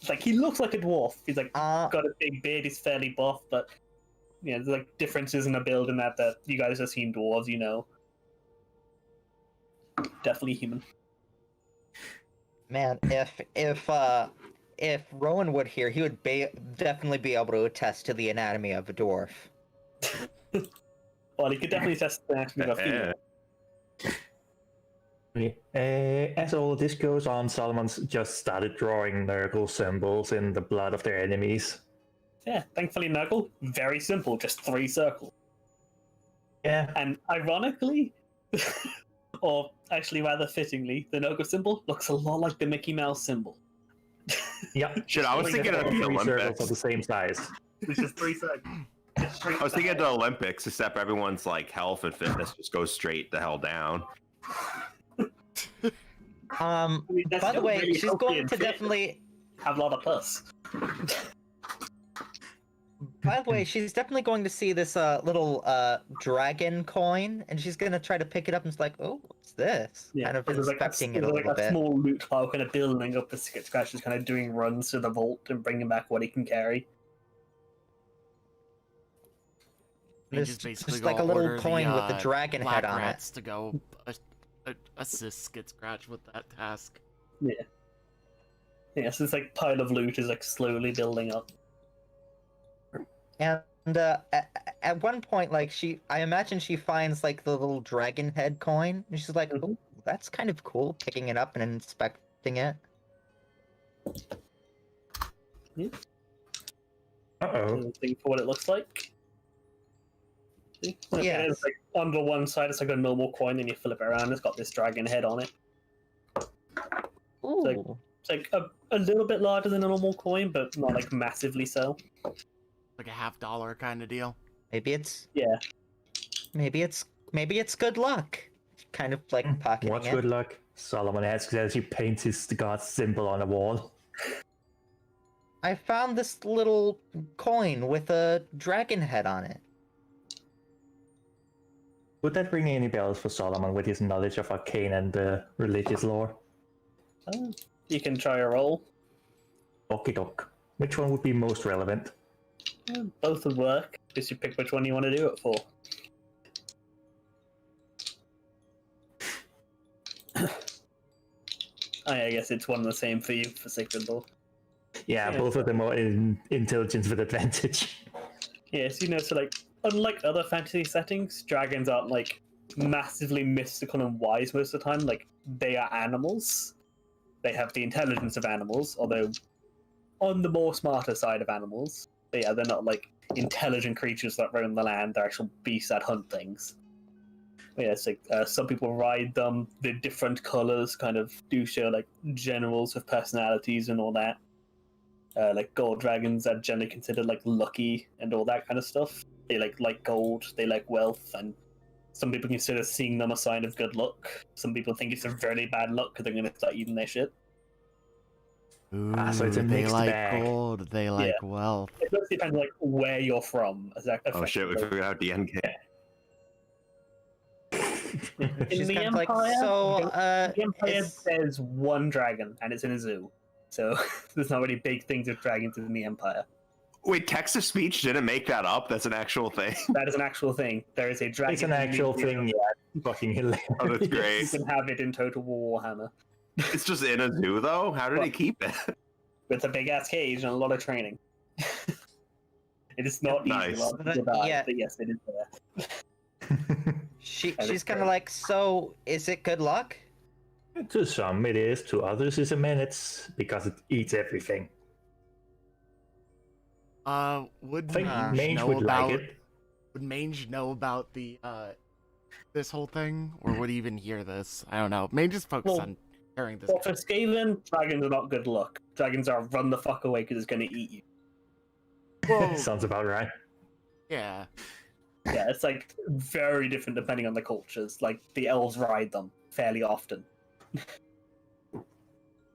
S4: It's like he looks like a dwarf. He's like got a big beard. He's fairly buff, but yeah, there's like differences in the build and that you guys have seen dwarves, you know. Definitely human.
S3: Man, if Rowan would here, he would definitely be able to attest to the anatomy of a dwarf.
S4: Well, he could definitely test the anatomy of a female.
S5: As all this goes on, Solomon's just started drawing Nurgle symbols in the blood of their enemies.
S4: Yeah, thankfully, Nurgle, very simple, just 3 circles.
S5: Yeah.
S4: And ironically, or actually rather fittingly, the Nurgle symbol looks a lot like the Mickey Mouse symbol.
S5: Yeah.
S2: Shit, I was thinking of the
S5: 3 circles
S2: Olympics.
S5: are the same size.
S4: It's just 3 circles.
S2: I was thinking of the Olympics, except everyone's like health and fitness just goes straight the hell down.
S4: I mean, that's
S3: By the
S4: still
S3: way,
S4: really
S3: she's
S4: healthy
S3: going
S4: and
S3: to
S4: fit.
S3: definitely.
S4: Have a lot of pus.
S3: By the way, she's definitely going to see this little dragon coin, and she's gonna try to pick it up and it's like, oh, what's this?
S4: Yeah,
S3: Kind of
S4: there's
S3: inspecting it a
S4: there's
S3: little
S4: like a
S3: bit.
S4: small loot pile kind of building up as Scratch is kind of doing runs to the vault and bringing back what he can carry.
S1: You
S3: There's
S1: just basically
S3: just
S1: go
S3: like a little
S1: order
S3: coin with the
S1: the
S3: dragon
S1: black
S3: head on it.
S1: rats to go assist Skid Scratch with that task.
S4: Yeah, so this like pile of loot is like slowly building up.
S3: And at one point, like I imagine she finds like the little dragon head coin, and she's like,
S4: Mhm.
S3: "Oh, that's kind of cool." Picking it up and inspecting it.
S5: Uh-oh.
S4: Thing for what it looks like. See? Okay,
S3: Yes.
S4: it's like on the one side it's like a normal coin, and you flip it around, it's got this dragon head on it.
S3: Ooh,
S4: like- It's like a little bit larger than a normal coin, but not like massively so.
S1: Like a $50 kind of deal.
S3: maybe it's
S4: Yeah.
S3: maybe it's good luck. Kind of like pocketing
S5: What's
S3: it.
S5: good luck? Solomon asks as he paints his god symbol on the wall.
S3: I found this little coin with a dragon head on it.
S5: Would that ring any bells for Solomon with his knowledge of arcane and religious lore?
S4: You can try a roll.
S5: Okie doke. Which one would be most relevant?
S4: Both would work. Just you pick which one you want to do it for. I guess it's one and the same for you for Sacred Law.
S5: Yeah,
S4: Yeah.
S5: both of them are in intelligence with advantage.
S4: Yes, so like, unlike other fantasy settings, dragons aren't like massively mystical and wise most of the time. Like, they are animals. They have the intelligence of animals, although on the more smarter side of animals. But yeah, they're not like intelligent creatures that roam the land. They're actual beasts that hunt things. But yeah, it's like some people ride them. The different colors kind of do show like generals with personalities and all that. Like gold dragons are generally considered like lucky and all that kind of stuff. They like gold. They like wealth, and some people consider seeing them a sign of good luck. Some people think it's a very bad luck because they're going to start eating their shit.
S1: Ooh,
S5: So it's a
S1: they
S5: mixed
S1: like
S5: bag.
S1: gold. They like wealth.
S4: It does depend on like where you're from.
S2: Oh shit, we figured out the end game.
S4: In
S3: She's
S4: the
S3: kind of like,
S4: Empire,
S3: so,
S4: the Empire
S3: is-
S4: there's one dragon, and it's in a zoo. So there's not really big things with dragons in the Empire.
S2: Wait, text to speech didn't make that up. That's an actual thing.
S4: That is an actual thing. There is a dragon.
S5: It's an
S4: in the
S5: actual
S4: museum.
S5: thing, yeah. Fucking hilarious.
S2: Oh, that's
S4: You
S2: great.
S4: can have it in Total War Warhammer.
S2: It's just in a zoo, though. How do they keep it?
S4: With a big ass cage and a lot of training. It is not
S2: Nice.
S4: easy. A lot of
S3: But,
S4: people die,
S3: yeah.
S4: but yes, it is there.
S3: she's
S4: is
S3: kind
S4: great.
S3: of like, so is it good luck?
S5: To some it is, to others it's a menace, because it eats everything.
S1: Would
S5: I think
S1: Mange
S5: Mange
S1: know
S5: would
S1: about
S5: like it.
S1: would Mange know about the this whole thing, or would he even hear this? I don't know. Mange just focus
S4: Well,
S1: on hearing this.
S4: Well, for Skaven, dragons are not good luck. Dragons are run the fuck away because it's going to eat you.
S1: Whoa,
S5: Sounds about right.
S1: yeah.
S4: Yeah, it's like very different depending on the cultures. Like the elves ride them fairly often.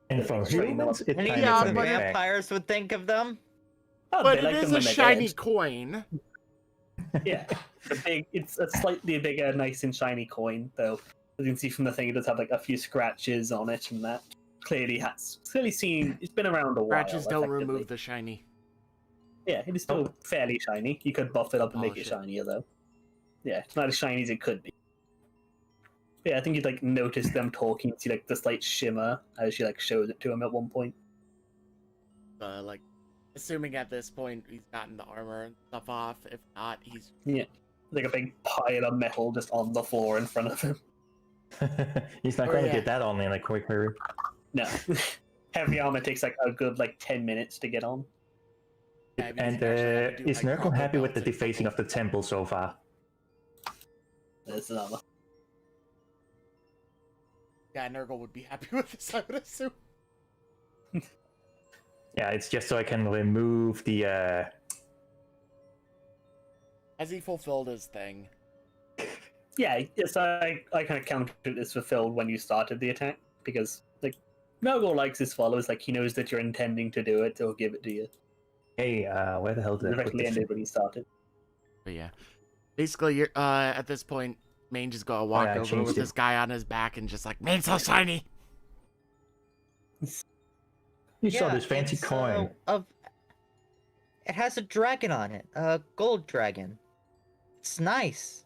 S5: And for
S4: Straight
S5: humans,
S4: up.
S5: it
S3: And
S5: kind
S3: even
S1: Yeah,
S5: of
S3: the
S1: but-
S3: vampires would think of them.
S4: Oh,
S1: But
S4: they
S1: it
S4: like
S1: is
S4: them
S1: a
S4: when they're
S1: shiny
S4: dead.
S1: coin.
S4: Yeah, it's a slightly bigger, nice and shiny coin, though. As you can see from the thing, it does have like a few scratches on it, and that clearly seen. It's been around a while.
S1: Scratches don't
S4: effectively.
S1: remove the shiny.
S4: Yeah, it is still fairly shiny. You could buff it up and make
S1: Polish
S4: it
S1: it.
S4: shinier, though. Yeah, it's not as shiny as it could be. Yeah, I think you'd like notice them talking, see like the slight shimmer as she like shows it to him at one point.
S1: Like, assuming at this point he's gotten the armor and stuff off. If not, he's
S4: Like a big pile of metal just on the floor in front of him.
S5: He's not
S1: Oh,
S5: going to
S1: yeah.
S5: get that on in a quick hurry.
S4: No. Heavy armor takes like a good like 10 minutes to get on.
S1: yeah, because
S5: And
S1: you actually have to do,
S5: is
S1: like,
S5: Nurgle
S1: combo
S5: happy with the
S1: belts and
S5: defacing
S1: stuff.
S5: of the temple so far?
S4: There's another.
S1: Yeah, Nurgle would be happy with this, I would assume.
S5: Yeah, it's just so I can remove the
S1: Has he fulfilled his thing?
S4: Yeah, yes, I kind of counted it as fulfilled when you started the attack because like Nurgle likes his followers, like he knows that you're intending to do it, so he'll give it to you.
S5: Hey, where the hell did I put
S4: Directly
S5: this?
S4: ended when he started.
S1: But yeah, basically, you're at this point, Main just gotta walk
S5: yeah, I
S1: over
S5: changed
S1: with
S5: it.
S1: this guy on his back and just like, Main's so shiny.
S5: You saw
S3: Yeah,
S5: this fancy
S3: it's,
S5: coin.
S3: It has a dragon on it, a gold dragon. It's nice.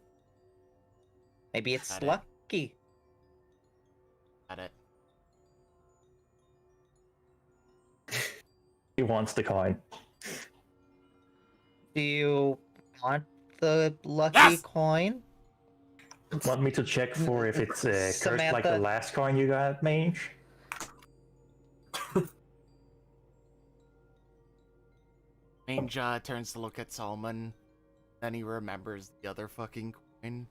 S3: Maybe it's
S1: Got it.
S3: lucky.
S1: Got it.
S5: He wants the coin.
S3: Do you want the lucky
S1: Yes!
S3: coin?
S5: Want me to check for if it's cursed like the
S3: Samantha.
S5: last coin you got, Mage?
S1: Mange turns to look at Solomon, then he remembers the other fucking coin,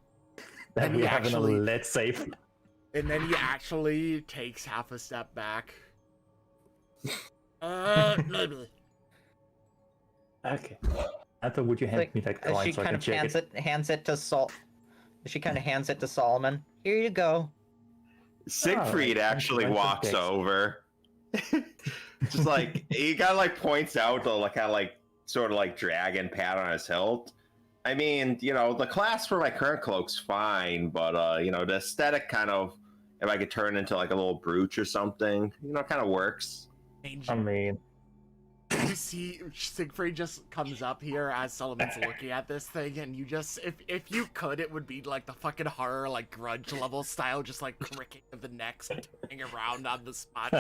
S5: That
S1: And
S5: we
S1: he
S5: have
S1: actually-
S5: in a lead safe.
S1: and then he actually takes half a step back. Maybe.
S5: Okay. I thought, would you hand
S3: Like,
S5: me that coin
S3: she
S5: so I
S3: kind
S5: can
S3: of
S5: check it?
S3: hands it to She kind of hands it to Solomon. Here you go.
S2: Siegfried actually
S5: Thanks for
S2: walks
S5: picks.
S2: over. Just like he kind of like points out the like kind of like sort of like dragon pat on his hilt. I mean, you know, the class for my current cloak's fine, but you know, the aesthetic kind of, if I could turn into like a little brooch or something, you know, kind of works.
S1: Mange,
S5: I mean,
S1: you see Siegfried just comes up here as Solomon's looking at this thing, and you just, if you could, it would be like the fucking horror, like Grudge level style, just like cricking of the necks and turning around on the spot,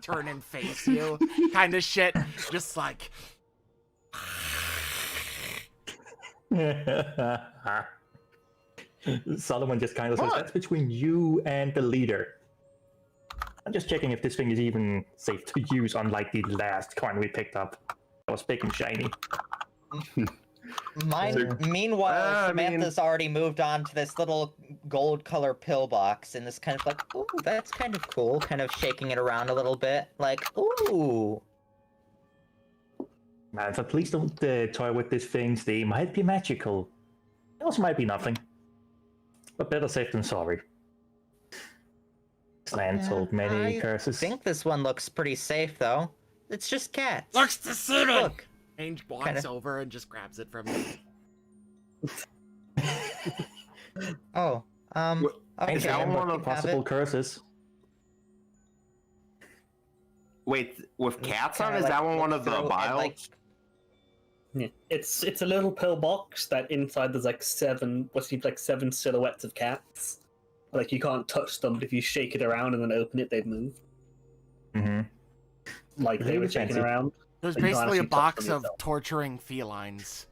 S1: turn and face you, kind of shit, just like.
S5: Solomon just kind of says,
S2: What?
S5: that's between you and the leader. I'm just checking if this thing is even safe to use, unlike the last coin we picked up. That was big and shiny.
S3: Meanwhile,
S2: I mean-
S3: Samantha's already moved on to this little gold color pillbox and is kind of like, ooh, that's kind of cool, kind of shaking it around a little bit. Like, ooh.
S5: Man, so please don't toy with these things. They might be magical. They also might be nothing. But better safe than sorry. This land told many
S3: I
S5: curses.
S3: think this one looks pretty safe, though. It's just cats.
S1: Looks deceiving!
S3: Look.
S1: Mange walks
S3: Kinda-
S1: over and just grabs it from you.
S3: Oh, okay.
S2: Is that
S3: I'm
S2: one
S3: looking
S2: of
S3: have
S5: Possible
S3: it.
S5: curses.
S2: Wait, with cats on,
S3: Kinda,
S2: is
S3: like,
S2: that one
S3: look
S2: of the
S3: through and,
S2: bios?
S3: like,
S4: Yeah, it's a little pillbox that inside there's like what seems like seven silhouettes of cats. Like you can't touch them, but if you shake it around and then open it, they'd move.
S5: Mm-hmm.
S4: Like they were
S5: Really
S4: shaking
S5: fancy.
S4: around.
S1: There's
S4: But you can't
S1: basically a
S4: actually touch
S1: box
S4: them
S1: of
S4: yourself.
S1: torturing felines.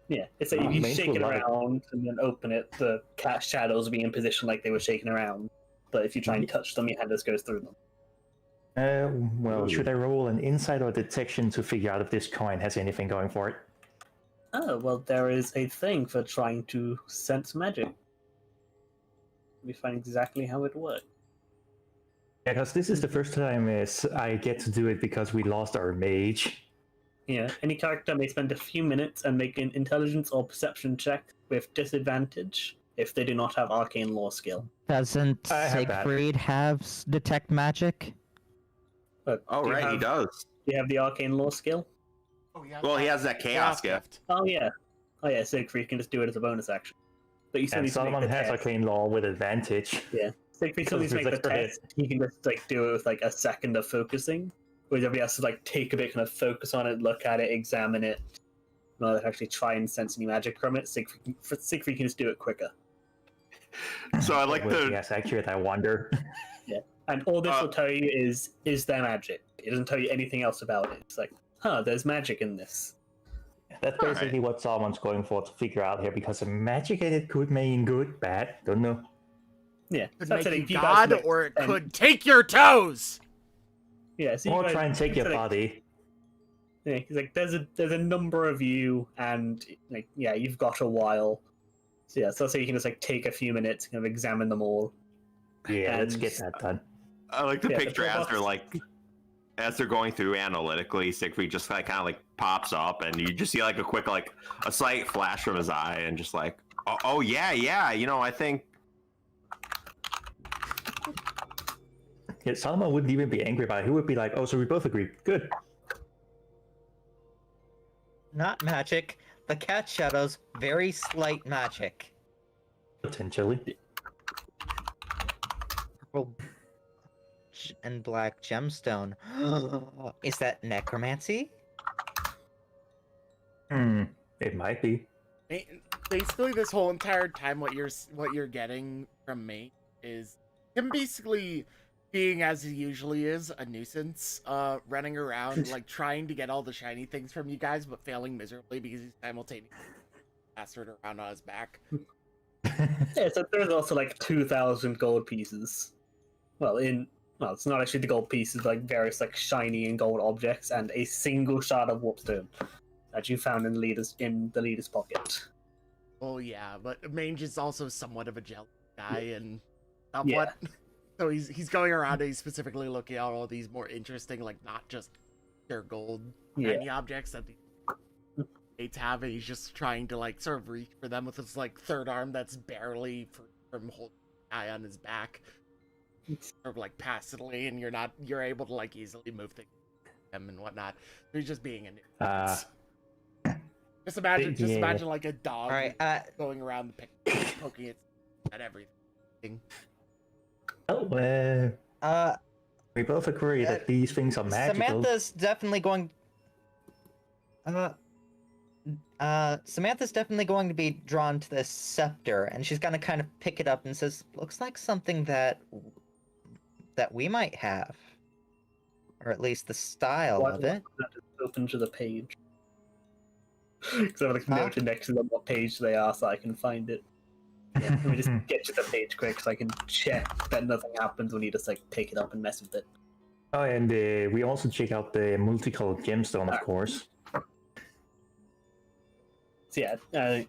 S4: Yeah, it's like if you
S5: Mains
S4: shake
S5: will
S4: it
S5: love it.
S4: around and then open it, the cat shadows will be in position like they were shaking around. But if you try and touch them, your hand just goes through them.
S5: Well, should I roll an insight or detection to figure out if this coin has anything going for it?
S4: Oh, well, there is a thing for trying to sense magic. We find exactly how it works.
S5: Because this is the first time I get to do it because we lost our mage.
S4: Yeah, any character may spend a few minutes and make an intelligence or perception check with disadvantage if they do not have arcane law skill.
S3: Doesn't
S5: I have that.
S3: Siegfried have detect magic?
S4: But
S2: Oh,
S4: do you
S2: right, he
S4: have-
S2: does.
S4: Do you have the arcane law skill?
S1: Oh, yeah.
S2: Well, he has that chaos gift.
S4: Oh yeah. Oh yeah, Siegfried can just do it as a bonus action. But you still
S5: And
S4: need to make
S5: Solomon
S4: the
S5: has
S4: test.
S5: arcane law with advantage.
S4: Yeah. Siegfried still
S5: Because
S4: needs to
S5: of
S4: make
S5: his
S4: the
S5: extra hit.
S4: test. He can just like do it with like a second of focusing. Whereas everybody has to like take a bit, kind of focus on it, look at it, examine it, in order to actually try and sense any magic from it. Siegfried can just do it quicker.
S2: So I like
S5: Well,
S2: the
S5: yes, accurate, I wonder.
S4: And all this will tell you is there magic? It doesn't tell you anything else about it. It's like, there's magic in this.
S5: That's
S2: Alright.
S5: basically what Solomon's going for to figure out here, because the magic in it could mean good, bad, don't know.
S4: Yeah.
S1: Could
S4: so
S1: make
S4: that's it.
S1: you
S4: If you guys
S1: God,
S4: make
S1: or it
S4: sense-
S1: could take your toes!
S4: Yeah, so you
S5: Or
S4: guys-
S5: try and take your
S4: so, like,
S5: body.
S4: Yeah, 'cause, like there's a number of you, and like yeah, you've got a while. So yeah, so you can just like take a few minutes, kind of examine them all.
S5: Yeah, let's
S4: and-
S5: get that done.
S2: I like the
S4: Yeah, the
S2: picture as
S4: pillbox-
S2: they're like as they're going through analytically. Siegfried just kind of like pops up, and you just see like a quick like a slight flash from his eye, and just like, oh yeah, you know, I think.
S5: Yeah, Solomon wouldn't even be angry about it. He would be like, oh, so we both agree. Good.
S3: not magic. The cat shadows, very slight magic.
S5: Potentially.
S3: Purple and black gemstone. Is that necromancy?
S5: It might be.
S1: Basically, this whole entire time, what you're getting from me is him basically being, as he usually is, a nuisance, running around like trying to get all the shiny things from you guys, but failing miserably because he's simultaneously bastard around on his back.
S4: Yeah, so there's also like 2,000 gold pieces. Well, it's not actually the gold pieces, like various like shiny and gold objects, and a single shard of warpstone that you found in the leader's pocket.
S1: Oh yeah, but Mange is also somewhat of a jealous guy and somewhat.
S4: Yeah.
S1: So he's going around and he's specifically looking at all these more interesting, like not just pure gold shiny objects that the mates have, and he's just trying to like sort of reach for them with his like third arm that's barely free from holding the guy on his back, sort of like passively, and you're able to like easily move things to him and whatnot. So he's just being a nuisance. Just imagine like a dog going around poking it at everything.
S5: Oh, we both agree that these things are magical.
S3: Samantha's definitely going. Samantha's definitely going to be drawn to this scepter, and she's gonna kind of pick it up and says, "Looks like something that we might have, or at least the style of it."
S4: Open to the page. Because I have like noted next to them what page they are, so I can find it. Yeah, let me just get to the page quick so I can check that nothing happens when you just like pick it up and mess with it.
S5: Oh, and we also check out the multicolored gemstone, of course.
S4: So the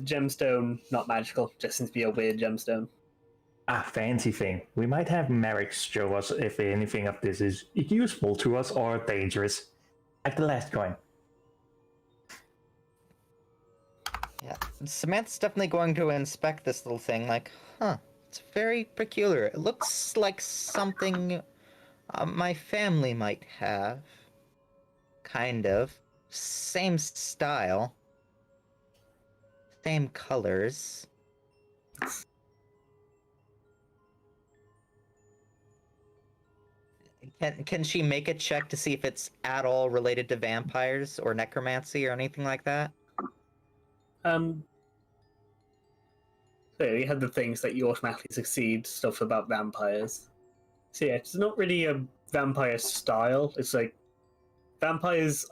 S4: gemstone, not magical, just seems to be a weird gemstone.
S5: Fancy thing. We might have Merrick show us if anything of this is useful to us or dangerous. Like the last coin.
S3: Yeah, Samantha's definitely going to inspect this little thing, like, it's very peculiar. It looks like something my family might have. Kind of. Same style. Same colors. Can she make a check to see if it's at all related to vampires or necromancy or anything like that?
S4: So you have the things that you automatically succeed stuff about vampires. So yeah, it's not really a vampire style. It's like vampires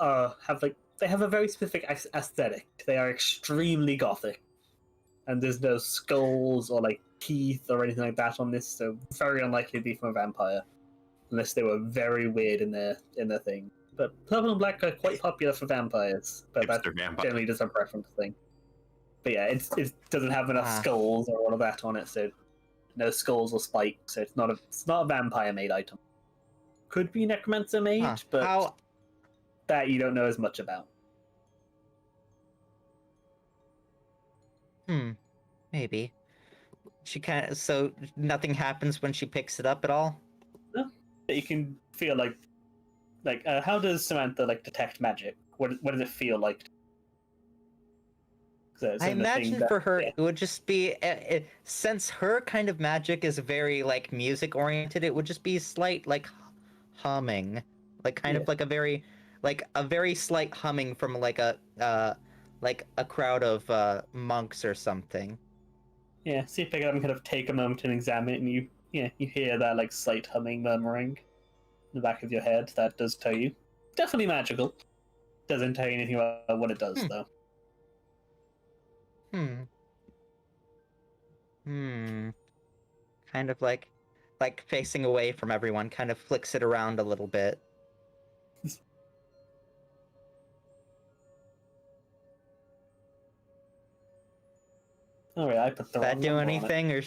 S4: they have a very specific aesthetic. They are extremely gothic, and there's no skulls or like teeth or anything like that on this. So very unlikely to be from a vampire, unless they were very weird in their thing. But purple and black are quite popular for vampires, but that's generally just a preference thing. But yeah, it doesn't have enough skulls or all of that on it, so no skulls or spikes. So it's not a vampire made item. Could be necromancer made, but that you don't know as much about.
S3: Maybe. She so nothing happens when she picks it up at all?
S4: No, you can feel like how does Samantha like detect magic? What does it feel like?
S3: I imagine for her it would just be since her kind of magic is very like music oriented, it would just be slight like humming, like kind of like a very slight humming from like a crowd of monks or something.
S4: Yeah, see if I can kind of take a moment and examine it, and you hear that like slight humming, murmuring in the back of your head. That does tell you definitely magical. Doesn't tell you anything about what it does though.
S3: Kind of like facing away from everyone, kind of flicks it around a little bit.
S4: Alright, I put the
S3: Does that do anything, or?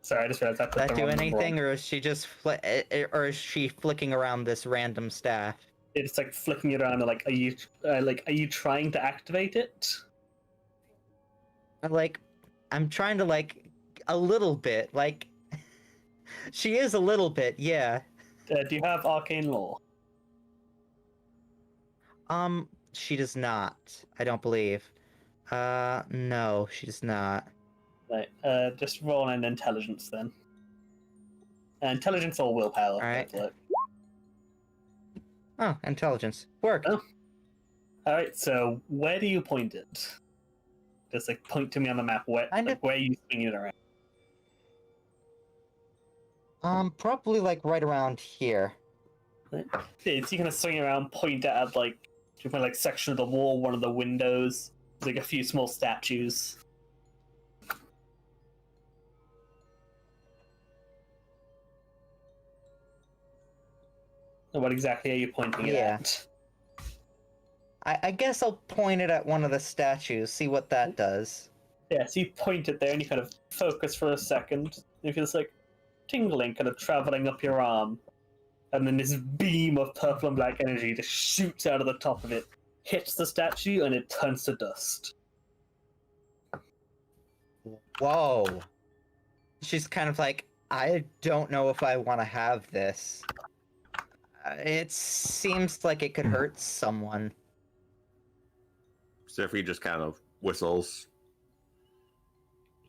S4: Sorry, I just realized I put the wrong
S3: number on it. Does that do anything,
S4: on.
S3: or is she just or is she flicking around this random staff?
S4: It's like flicking it around. Like, are you trying to activate it?
S3: I'm trying to a little bit. She is a little bit, yeah.
S4: Do you have arcane law?
S3: she does not. I don't believe. No, she does not.
S4: Right, just roll an intelligence then. Intelligence or willpower.
S3: Alright.
S4: both work.
S3: Oh, intelligence. Worked.
S4: Oh. Alright, so where do you point it? Just like point to me on the map. Where are you swinging it around?
S3: Probably like right around here.
S4: Right. Yeah, so you kind of swing around, point it at like different like section of the wall, one of the windows. There's like a few small statues. What exactly are you pointing it at?
S3: I guess I'll point it at one of the statues, see what that does.
S4: Yeah, so you point it there and you kind of focus for a second. And you feel this like tingling kind of traveling up your arm. And then this beam of purple and black energy just shoots out of the top of it, hits the statue, and it turns to dust.
S3: Whoa. She's kind of like, I don't know if I want to have this. It seems like it could hurt someone.
S2: Sifri just kind of whistles.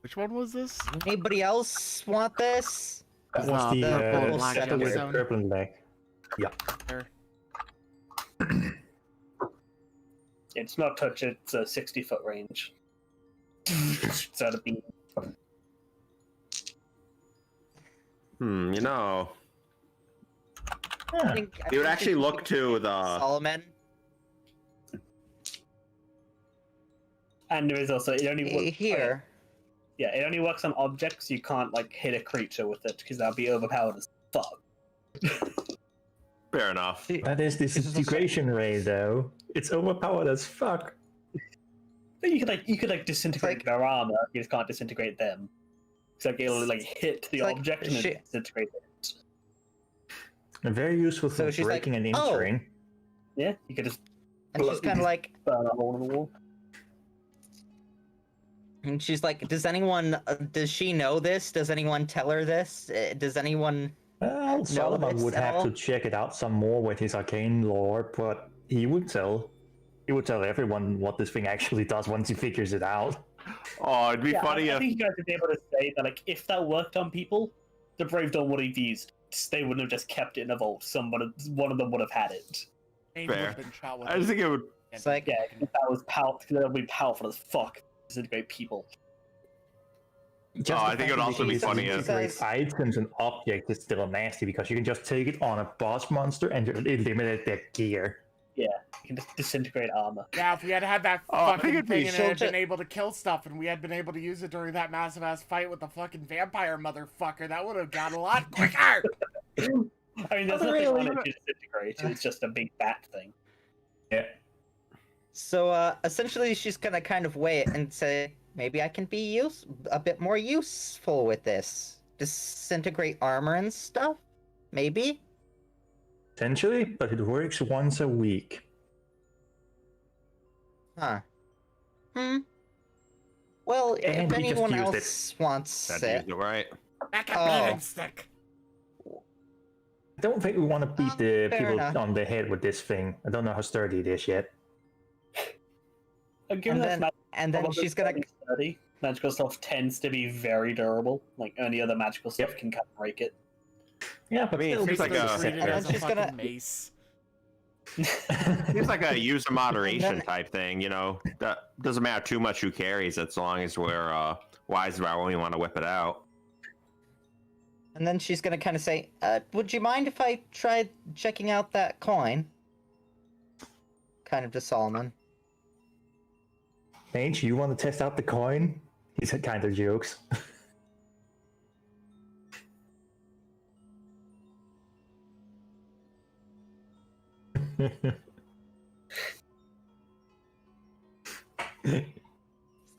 S1: Which one was this?
S3: Anybody else want this?
S5: That was the
S1: purple and
S3: black
S5: statue with the
S1: zone.
S5: purple and black. Yeah.
S1: There.
S4: It's not touch, it's a 60-foot range. It's out of beam.
S2: You know,
S5: Huh.
S2: you would actually look to the.
S3: Solomon.
S4: And there is also, it only works.
S3: Here.
S4: Yeah, it only works on objects. You can't like hit a creature with it because that'd be overpowered as fuck.
S2: Fair enough.
S5: That is disintegration ray, though. It's overpowered as fuck.
S4: But you could disintegrate
S3: like-
S4: their armor. You just can't disintegrate them. It's like it'll like hit the
S3: It's like
S4: object and then
S3: shit.
S4: disintegrate it.
S5: Very useful
S3: So
S5: for
S3: she's like,
S5: breaking and
S3: "Oh."
S5: entering.
S4: Yeah, you could just
S3: And she's kind of like,
S4: burn a hole in the wall.
S3: and she's like, does anyone, does she know this? Does anyone tell her this? Does anyone...
S5: Well, Solomon
S3: this
S5: would
S3: at
S5: have
S3: all?
S5: to check it out some more with his arcane lore, but he would tell. He would tell everyone what this thing actually does once he figures it out.
S2: Oh, it'd be
S4: Yeah,
S2: funny
S4: I
S2: if.
S4: think you guys would be able to say that like if that worked on people, the Brave Dawn would have used. They wouldn't have just kept it in a vault. One of them would have had it.
S2: Fair. I just think it would.
S3: It's like,
S4: Yeah, if that was powerful, that would be powerful as fuck. Disintegrate people.
S5: Just
S2: I
S5: the
S2: think it would
S5: fact
S2: also
S5: that
S2: be
S5: you can
S2: funny if-
S5: disintegrate items and objects is still nasty because you can just take it on a boss monster and you eliminate their gear.
S4: You can just disintegrate armor.
S1: Yeah, if we had had that
S2: Oh, I think
S1: fucking
S2: it'd be
S1: thing and it had
S3: so
S1: been able to kill stuff and we had been able to use it during that massive ass fight with the fucking vampire motherfucker, that would have gone a lot quicker!
S4: I mean, there's nothing on it to disintegrate. It's just a big bat thing.
S5: Yeah.
S3: so, essentially she's gonna kind of weigh it and say, maybe I can be a bit more useful with this. Disintegrate armor and stuff? Maybe?
S5: Potentially, but it works once a week.
S3: Huh. Well,
S5: And
S3: if
S5: he just
S3: anyone
S5: used it.
S3: else wants
S2: That's
S3: it,
S2: usually right.
S1: Back a
S3: Oh.
S1: beating stick!
S5: I don't think we want to beat the
S3: fair
S5: people
S3: enough.
S5: on the head with this thing. I don't know how sturdy it is yet.
S4: Given
S3: and
S4: that
S3: then she's gonna...
S4: sturdy, magical stuff tends to be very durable. Like any other magical stuff can kind of break it.
S5: Yeah, but
S2: mean, it
S5: still,
S2: seems like
S5: it's
S2: a-
S1: Treat it
S3: And
S1: as
S3: then
S1: a
S3: she's
S1: fucking
S3: gonna-
S1: mace.
S2: It's like a user moderation
S3: then-
S2: type thing, you know. That doesn't matter too much who carries it, as long as we're wise about when we want to whip it out.
S3: And then she's gonna kind of say, would you mind if I tried checking out that coin? Kind of to Solomon.
S5: Mage, you want to test out the coin? He kind of jokes.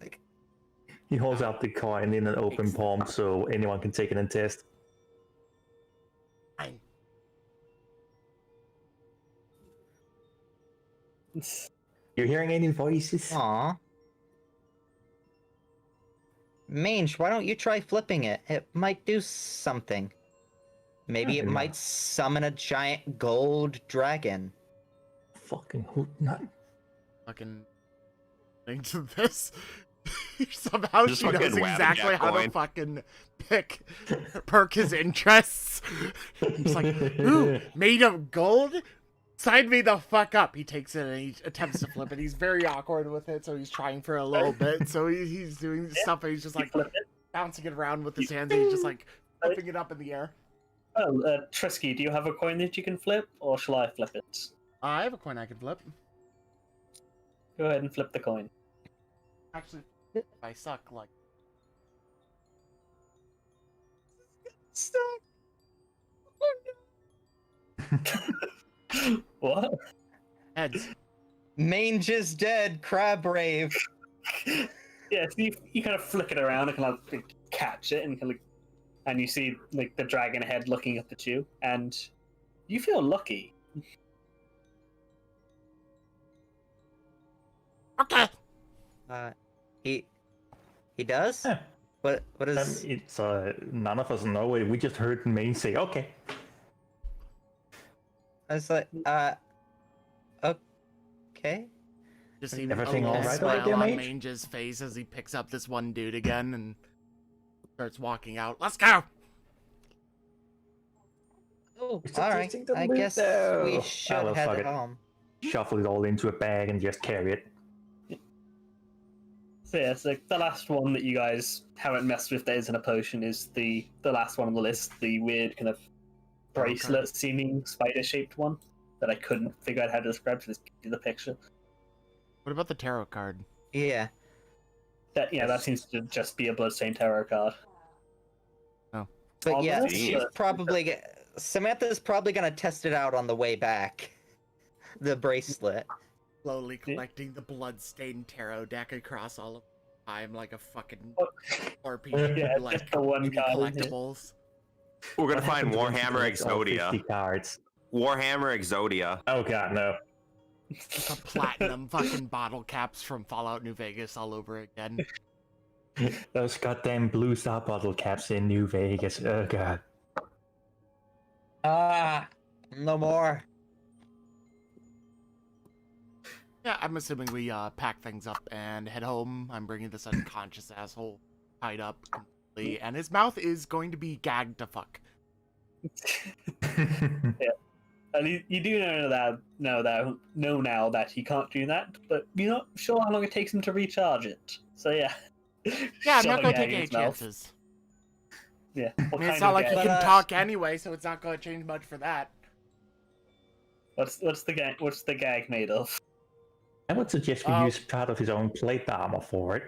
S3: Like,
S5: He holds out the coin in an open palm so anyone can take it and test.
S1: Fine.
S5: You hearing any voices?
S3: aw. Mange, why don't you try flipping it? It might do something. Maybe it
S5: Yeah.
S3: might summon a giant gold dragon.
S5: Fucking hoot nut.
S1: fucking thing to this. Somehow
S2: Just
S1: she knows
S2: fucking
S1: exactly
S2: Wabbajack
S1: how to
S2: coin.
S1: fucking perk his interests. He's like, ooh, made of gold? Sign me the fuck up. He takes it and he attempts to flip it. He's very awkward with it, so he's trying for a little bit. So he's doing stuff and he's just like
S4: Flip it.
S1: bouncing it around with his hands and he's just like flipping it up in the air.
S4: Oh, Trisky, do you have a coin that you can flip, or shall I flip it?
S1: I have a coin I can flip.
S4: Go ahead and flip the coin.
S1: Actually, I suck like.
S3: Stop.
S4: What?
S1: Heads.
S3: Mange is dead. Crab rave.
S4: Yeah, so you kind of flick it around and kind of like, catch it, and kind of, and you see like the dragon head looking up at you, and you feel lucky.
S1: Okay.
S3: He does.
S5: Yeah.
S3: What is?
S5: It's none of us know it. We just heard Main say, "Okay."
S3: I was like, okay.
S1: Just see
S5: Everything
S1: a
S5: all
S1: little
S5: right
S1: smile
S5: over there,
S1: on
S5: mate?
S1: Mange's face as he picks up this one dude again and starts walking out. Let's go.
S3: Oh,
S5: It's a
S3: all right.
S5: tasting the
S3: I
S5: loot,
S3: guess
S5: though.
S3: we
S5: Ah,
S3: should
S5: well, fuck
S3: head
S5: it.
S3: home.
S5: Shuffle it all into a bag and just carry it.
S4: So yeah, it's like the last one that you guys haven't messed with that isn't a potion is the last one on the list, the weird kind of bracelet-seeming spider-shaped one that I couldn't figure out how to describe, so just give you the picture.
S1: What about the tarot card?
S3: Yeah.
S4: That seems to just be a bloodstained tarot card.
S3: But yeah,
S4: Obviously.
S3: she's probably Samantha's probably gonna test it out on the way back. The bracelet.
S1: Slowly collecting the blood-stained tarot deck across all of time like a fucking
S4: Oh.
S1: RPG,
S4: Yeah,
S1: like
S4: just the one
S1: mini
S4: card, isn't it?
S1: collectibles.
S2: We're gonna
S5: What
S2: find
S5: happens when
S2: Warhammer
S5: she collects all 50
S2: Exodia.
S5: cards.
S2: Warhammer Exodia.
S5: Oh god, no.
S1: The platinum fucking bottle caps from Fallout New Vegas all over again.
S5: Those goddamn blue star bottle caps in New Vegas. Oh god.
S3: No more.
S1: Yeah, I'm assuming we pack things up and head home. I'm bringing this unconscious asshole tied up completely, and his mouth is going to be gagged to fuck.
S4: And you do know now that he can't do that, but you're not sure how long it takes him to recharge it. So yeah.
S1: Yeah, I'm
S4: Shove
S1: not
S4: a
S1: going to
S4: gag
S1: take
S4: in
S1: any
S4: his mouth.
S1: chances.
S4: Yeah.
S1: I
S4: What
S1: mean, it's
S4: kind
S1: not
S4: of
S1: like he
S4: gag?
S1: can
S3: But,
S1: talk anyway, so it's not going to change much for that.
S4: What's the gag made of?
S5: I would suggest we
S1: Oh.
S5: use part of his own plate armor for it.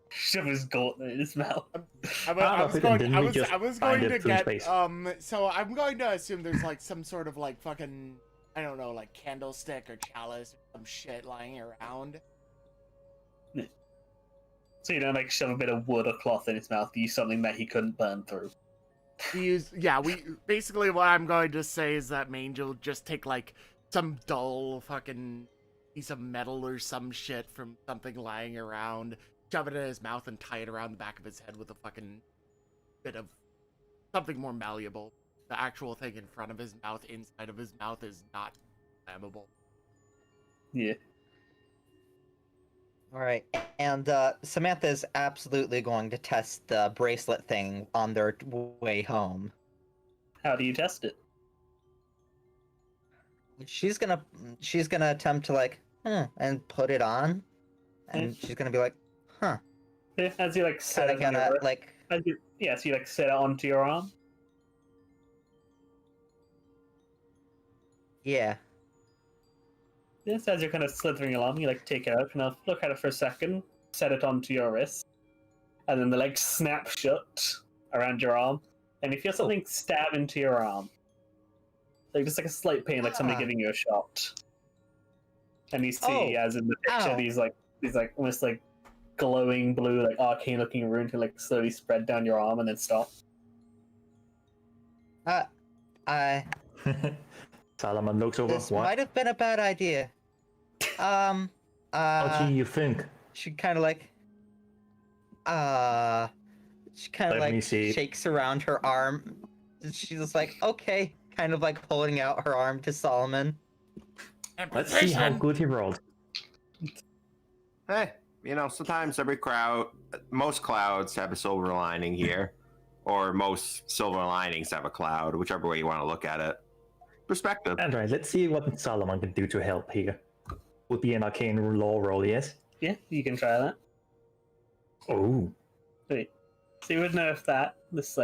S4: Shove his gauntlet in his mouth.
S1: I
S5: Part of it, and then we just
S1: was
S5: bind
S1: going
S5: it
S1: to
S5: through
S1: get,
S5: space.
S1: so I'm going to assume there's like some sort of like fucking, I don't know, like candlestick or chalice or some shit lying around.
S4: So you don't like shove a bit of wood or cloth in his mouth, use something that he couldn't burn through.
S1: Basically what I'm going to say is that Mange will just take like some dull fucking piece of metal or some shit from something lying around, shove it in his mouth and tie it around the back of his head with a fucking bit of something more malleable. The actual thing in front of his mouth, inside of his mouth, is not flammable.
S4: Yeah.
S3: All right, and Samantha is absolutely going to test the bracelet thing on their way home.
S4: How do you test it?
S3: She's gonna attempt to like, and put it on, and she's gonna be like, huh.
S4: Yeah, as you like set
S3: Kind
S4: it
S3: of
S4: on your
S3: gonna like,
S4: so you like set it onto your arm.
S3: yeah.
S4: Yes, as you're kind of slithering along, you like take it out, kind of look at it for a second, set it onto your wrist, and then the legs snap shut around your arm, and you feel something stab into your arm. Like just like a slight pain, like somebody
S3: Ah.
S4: giving you a shot. And you see,
S3: Oh.
S4: as in the picture,
S3: Ow.
S4: these like almost like glowing blue, like arcane looking rune to like slowly spread down your arm and then stop.
S5: Salaman looks over.
S3: This
S5: What?
S3: might have been a bad idea.
S5: How do you think?
S3: She kind of like, she kind of
S5: Let me
S3: like
S5: see.
S3: shakes around her arm. She's just like, okay, kind of like holding out her arm to Solomon.
S1: And
S5: Let's see how
S1: position!
S5: good he rolled.
S2: Hey, sometimes most clouds have a silver lining here, or most silver linings have a cloud, whichever way you want to look at it. Perspective.
S5: Alright, let's see what Solomon can do to help here. Would be an arcane law roll, yes?
S4: Yeah, you can try that.
S5: Oh.
S4: Wait. So you would know if this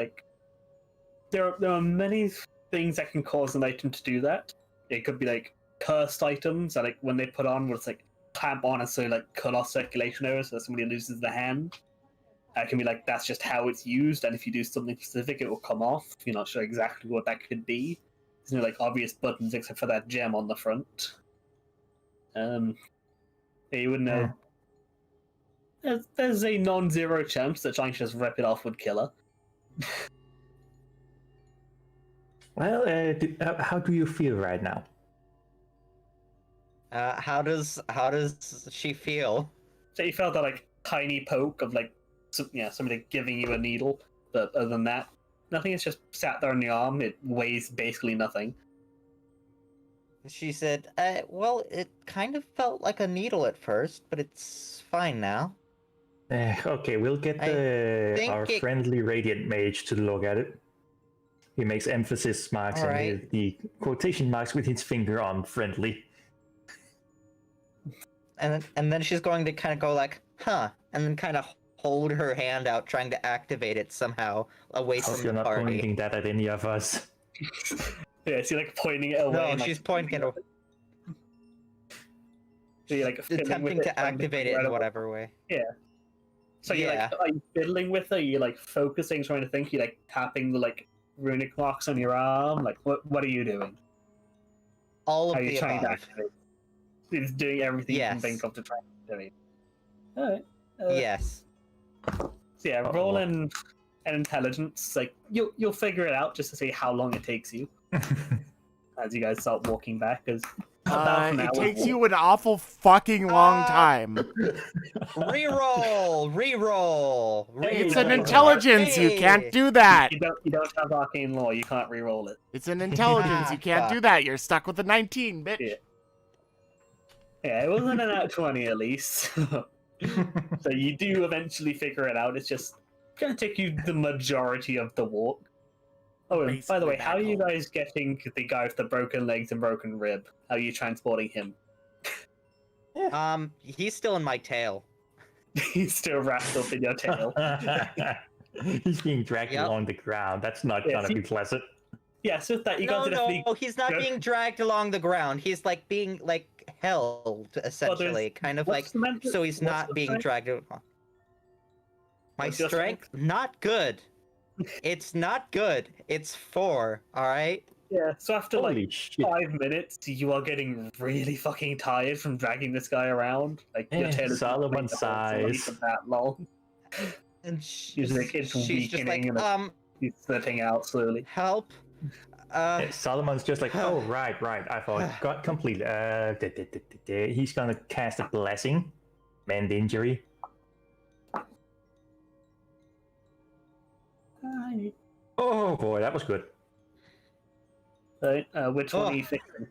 S4: there are many things that can cause an item to do that. It could be like cursed items that when they put on, where it's clamp on and so cut off circulation areas so that somebody loses the hand. It can be that's just how it's used, and if you do something specific, it will come off. You're not sure exactly what that could be. There's no obvious buttons except for that gem on the front. You would know. There's a non-zero chance that trying to just rip it off would kill her.
S5: Well, how do you feel right now?
S3: How does she feel?
S4: So you felt that tiny poke of somebody giving you a needle, but other than that, nothing. It's just sat there on the arm. It weighs basically nothing.
S3: She said, well, it kind of felt like a needle at first, but it's fine now.
S5: Okay, we'll get our friendly radiant mage to look at it. He makes emphasis marks and the quotation marks with his finger on friendly.
S3: And then she's going to kind of go huh, and then kind of hold her hand out, trying to activate it somehow away from
S5: You're
S3: the
S5: not
S3: party.
S5: pointing that at any of us.
S4: Yeah, is he pointing it away?
S3: No, she's pointing it away.
S4: So you're
S3: attempting to activate it in whatever way.
S4: Yeah. So you're are you fiddling with it? You're focusing, trying to think. You're tapping the runic marks on your arm. What are you doing?
S3: All of
S4: Are you
S3: the
S4: trying to
S3: above.
S4: activate? It's doing everything you can think of to try and do it. Alright.
S3: Yes.
S4: So yeah, roll an intelligence. You'll figure it out just to see how long it takes you as you guys start walking back. Because
S1: it takes you an awful fucking long time.
S3: Reroll.
S1: It's an intelligence. You can't do that.
S4: You don't have arcane law. You can't reroll it.
S1: It's an intelligence. You can't do that. You're stuck with a 19, bitch.
S4: Yeah, it wasn't an at 20 at least. So you do eventually figure it out. It's just going to take you the majority of the walk. Oh, and by the way, how are you guys getting the guy with the broken legs and broken rib? How are you transporting him?
S3: He's still in my tail.
S4: He's still wrapped up in your tail.
S5: He's being dragged along the ground. That's not gonna be pleasant.
S4: Yeah, so that you guys
S3: No, he's not being dragged along the ground. He's being held essentially, kind of so he's not being dragged along. My strength, not good. It's not good. It's 4, alright?
S4: Yeah, so after
S5: Holy shit.
S4: 5 minutes, you are getting really fucking tired from dragging this guy around. Your tail is
S5: Solomon size.
S4: that long.
S3: And
S4: she's it's
S3: just
S4: weakening and he's slitting out slowly.
S3: Help.
S5: Solomon's just oh, right, I forgot completely. He's gonna cast a blessing. Mend injury. Oh boy, that was good.
S4: Right, which one are you fixing?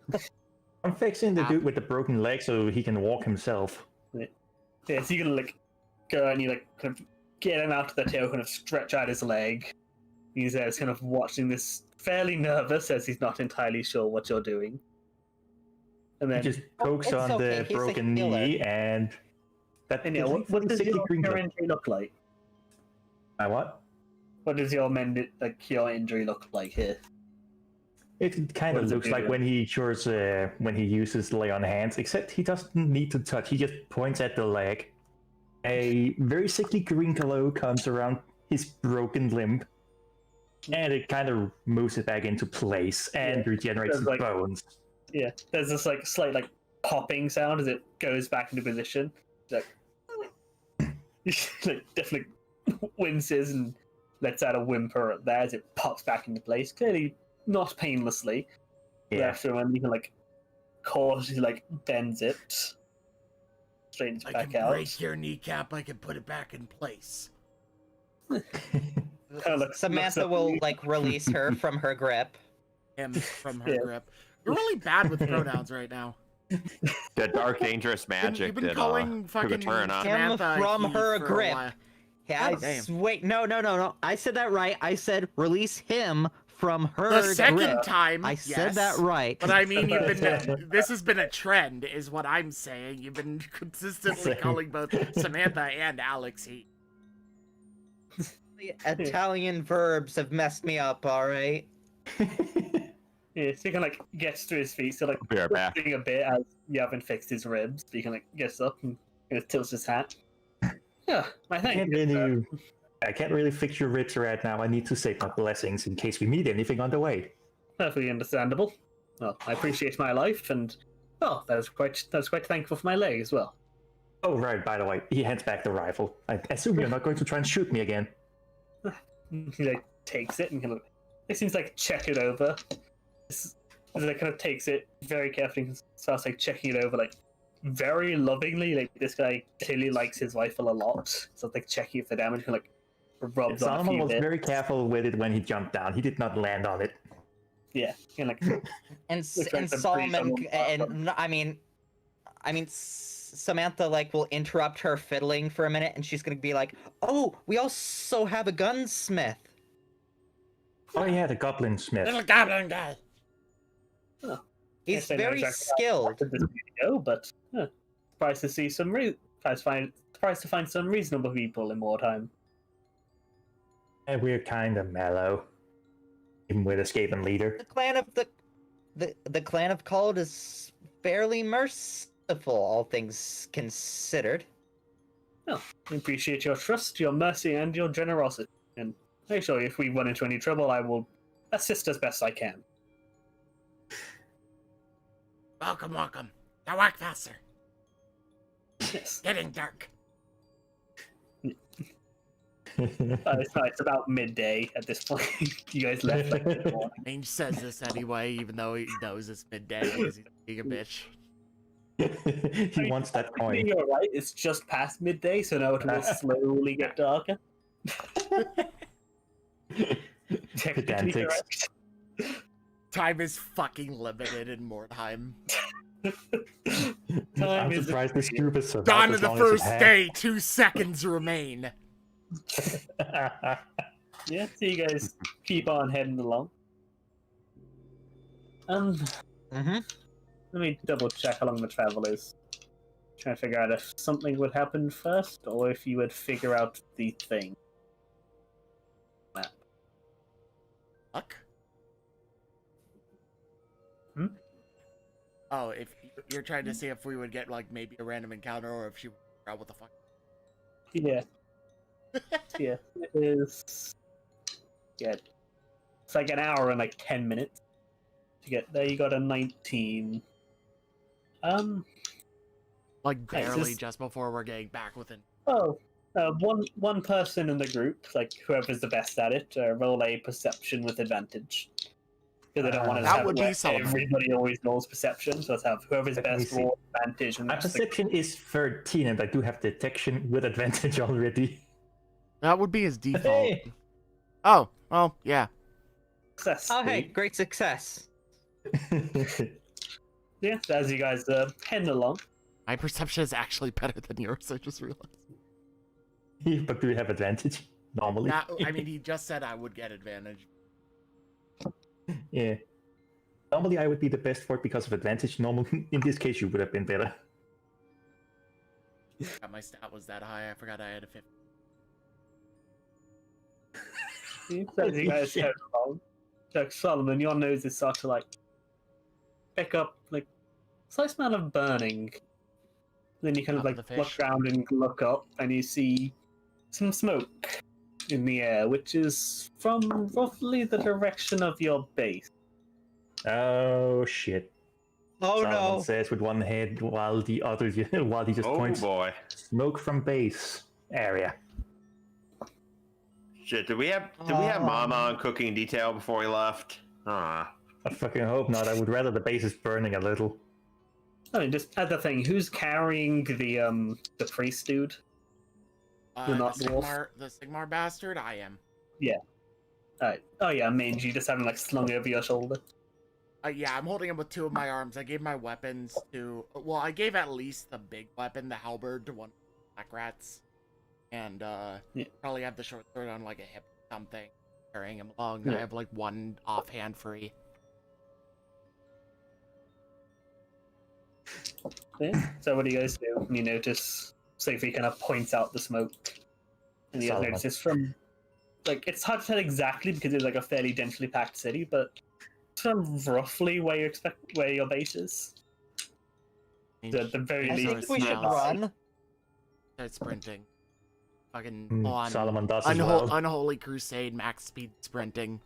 S5: I'm fixing the dude with the broken leg so he can walk himself.
S4: Yeah, so you're gonna go and you kind of get him out of the tail, kind of stretch out his leg. He's kind of watching this, fairly nervous as he's not entirely sure what you're doing. And then
S5: he just pokes on the broken knee and
S4: what does your injury look like?
S5: My what?
S4: What does your your injury look like here?
S5: It kind of looks like when he uses lay on hands, except he doesn't need to touch. He just points at the leg. A very sickly green glow comes around his broken limb, and it kind of moves it back into place and regenerates his bones.
S4: Yeah, there's this slight popping sound as it goes back into position. Definitely winces and lets out a whimper there as it pops back into place. Clearly not painlessly.
S5: Yeah.
S4: After when you can cautiously bends it, straightens it back out.
S1: Break your kneecap. I can put it back in place.
S3: Samantha will release her from her grip.
S1: Him from her grip. You're really bad with pronouns right now.
S2: The dark, dangerous magic
S1: You've been
S2: that
S1: calling
S2: took a
S1: fucking
S2: turn, huh?
S3: Him
S1: Samantha
S3: from
S1: he
S3: her
S1: for a
S3: grip.
S1: while.
S3: Yeah,
S1: Oh, damn.
S3: wait, no. I said that right. I said release him from her
S1: The second
S3: grip.
S1: time,
S3: I said that
S1: yes.
S3: right.
S1: But I mean, you've been. This has been a trend, is what I'm saying. You've been consistently
S5: Same.
S1: calling both Samantha and Alex he.
S3: The Italian verbs have messed me up, alright?
S4: Yeah, so he can like gets to his feet, so like
S2: Be right back.
S4: doing a bit as you haven't fixed his ribs. But he can like gets up and tilts his hat. Yeah, I think.
S5: I can't really fix your ribs right now. I need to save my blessings in case we meet anything on the way.
S4: Perfectly understandable. Well, I appreciate my life, and well, that was quite thankful for my leg as well.
S5: Oh, right, by the way, he hands back the rifle. I assume you're not going to try and shoot me again.
S4: He like takes it and kind of it seems like check it over. Like kind of takes it very carefully and starts like checking it over like very lovingly. Like this guy clearly likes his rifle a lot, so like checking it for damage and like rubs on a
S5: Solomon
S4: few
S5: was
S4: bits.
S5: very careful with it when he jumped down. He did not land on it.
S4: Yeah, and like
S3: And
S4: Looks like the
S3: Solomon,
S4: breeze
S3: and I mean, Samantha like will interrupt her fiddling for a minute, and she's gonna be like, "Oh, we also have a gunsmith."
S5: Oh yeah, the goblin smith.
S1: Little goblin guy.
S3: He's
S4: I don't know
S3: very
S4: exactly
S3: skilled.
S4: this video, but surprised to see some surprised to find some reasonable people in Mordheim.
S5: And we're kind of mellow, even with a Skaven leader.
S3: The clan of the clan of Culled is fairly merciful, all things considered.
S4: Well, I appreciate your trust, your mercy, and your generosity. And I assure you, if we run into any trouble, I will assist as best I can.
S1: Welcome, welcome. Now walk faster.
S4: Yes.
S1: Getting dark.
S4: It's about midday at this point. You guys left like in the morning.
S1: Mange says this anyway, even though he knows it's midday because he's being a bitch.
S5: He wants that coin.
S4: You're right. It's just past midday, so now it will slowly get darker. Technically
S5: Pedantics.
S4: correct.
S1: Time is fucking limited in Mordheim.
S4: Time
S5: I'm
S4: is
S5: surprised this group is survived
S1: Dawn
S5: as
S1: of the
S5: long as it
S1: first
S5: has.
S1: day, 2 seconds remain.
S4: Yeah, so you guys keep on heading along.
S3: Mm-hmm.
S4: Let me double check how long the travel is. Trying to figure out if something would happen first, or if you would figure out the thing.
S1: Fuck?
S4: Hmm?
S1: Oh, if you're trying to see if we would get, like, maybe a random encounter, or if she would figure out what the fuck.
S4: Yeah. Yeah. It is. Yeah. It's like an hour and like 10 minutes to get there. You got a 19.
S1: Like,
S4: Nice,
S1: barely
S4: this-
S1: just before we're getting back within.
S4: Oh, one person in the group, like whoever's the best at it, roll a perception with advantage. Because I don't want to
S1: That
S4: have
S1: would
S4: it
S1: be
S4: where
S1: Solomon.
S4: everybody always rolls perception, so let's have whoever's
S5: Let me
S4: best
S5: see.
S4: roll advantage. And
S5: My
S4: that's the-
S5: perception is 13, and I do have detection with advantage already.
S1: That would be his default.
S5: Hey!
S1: Oh, well, yeah.
S4: success.
S3: Oh, hey, great success.
S4: Yeah, so as you guys heading along.
S1: My perception is actually better than yours, I just realized.
S5: But do we have advantage normally?
S1: I mean, he just said I would get advantage.
S5: Yeah. Normally I would be the best for it because of advantage. Normally, in this case, you would have been better.
S1: My stat was that high, I forgot I had a 50.
S4: So as you guys head along, so Solomon, your nose is start to like pick up like slight smell of burning. Then you kind of
S1: Top
S4: like
S1: of the
S4: look
S1: fish.
S4: around and look up, and you see some smoke in the air, which is from roughly the direction of your base.
S5: Oh shit.
S3: Oh
S5: Solomon
S3: no.
S5: says with one head while the other while he just
S2: Oh
S5: points
S2: boy.
S5: smoke from base area.
S2: Shit, did we have Mama on cooking detail before we left? Ah.
S5: I fucking hope not. I would rather the base is burning a little.
S4: I mean, just as the thing, who's carrying the priest dude?
S1: The
S4: You're not dwarf.
S1: Sigmar bastard? I am.
S4: Alright. Oh yeah, Mange, you just having like slung over your shoulder.
S1: Yeah, I'm holding him with 2 of my arms. I gave my weapons to... Well, I gave at least the big weapon, the halberd, to one of the black rats. And, probably have the short sword on, like, a hip or something, carrying him along.
S4: Yeah.
S1: I have, like, 1 offhand free.
S4: Yeah. So what do you guys do? You notice Sophie kind of points out the smoke. And you guys
S5: Solomon.
S4: notice it's from... Like, it's hard to tell exactly because it's like a fairly densely packed city, but it's from roughly where you expect where your base is. At the very
S3: I
S4: least,
S3: think we should
S4: yeah.
S3: run.
S1: Start sprinting. Fucking on
S5: Solomon does as well.
S1: Unholy Crusade, max speed sprinting.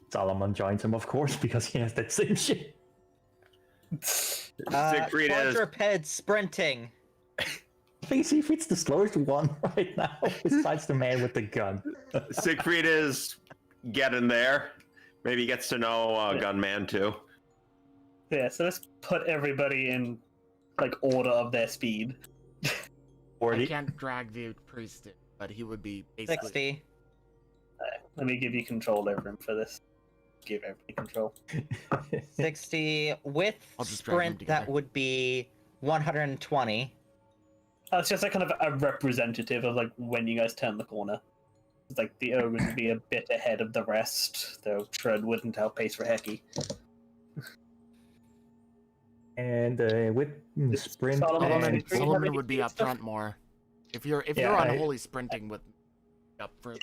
S5: Solomon joins him, of course, because he has that same shit.
S2: Siegfried is
S3: Quadruped sprinting.
S5: See if it's the slowest one right now, besides the man with the gun.
S2: Siegfried is getting there. Maybe he gets to know Gunman too.
S4: Yeah, so let's put everybody in like order of their speed.
S1: I
S5: 40.
S1: can't drag the priest in, but he would be basically...
S3: 60.
S4: Let me give you control over him for this. Give everybody control.
S3: 60 with
S1: I'll just drag them
S3: sprint, that
S1: together.
S3: would be 120.
S4: It's just like kind of a representative of like when you guys turn the corner. It's like the ogre would be a bit ahead of the rest, though Tread wouldn't outpace Raheki.
S5: And with sprint
S4: Solomon
S5: and...
S4: and-
S1: Solomon would be up front more. If you're
S5: Yeah,
S1: unholy sprinting with up front.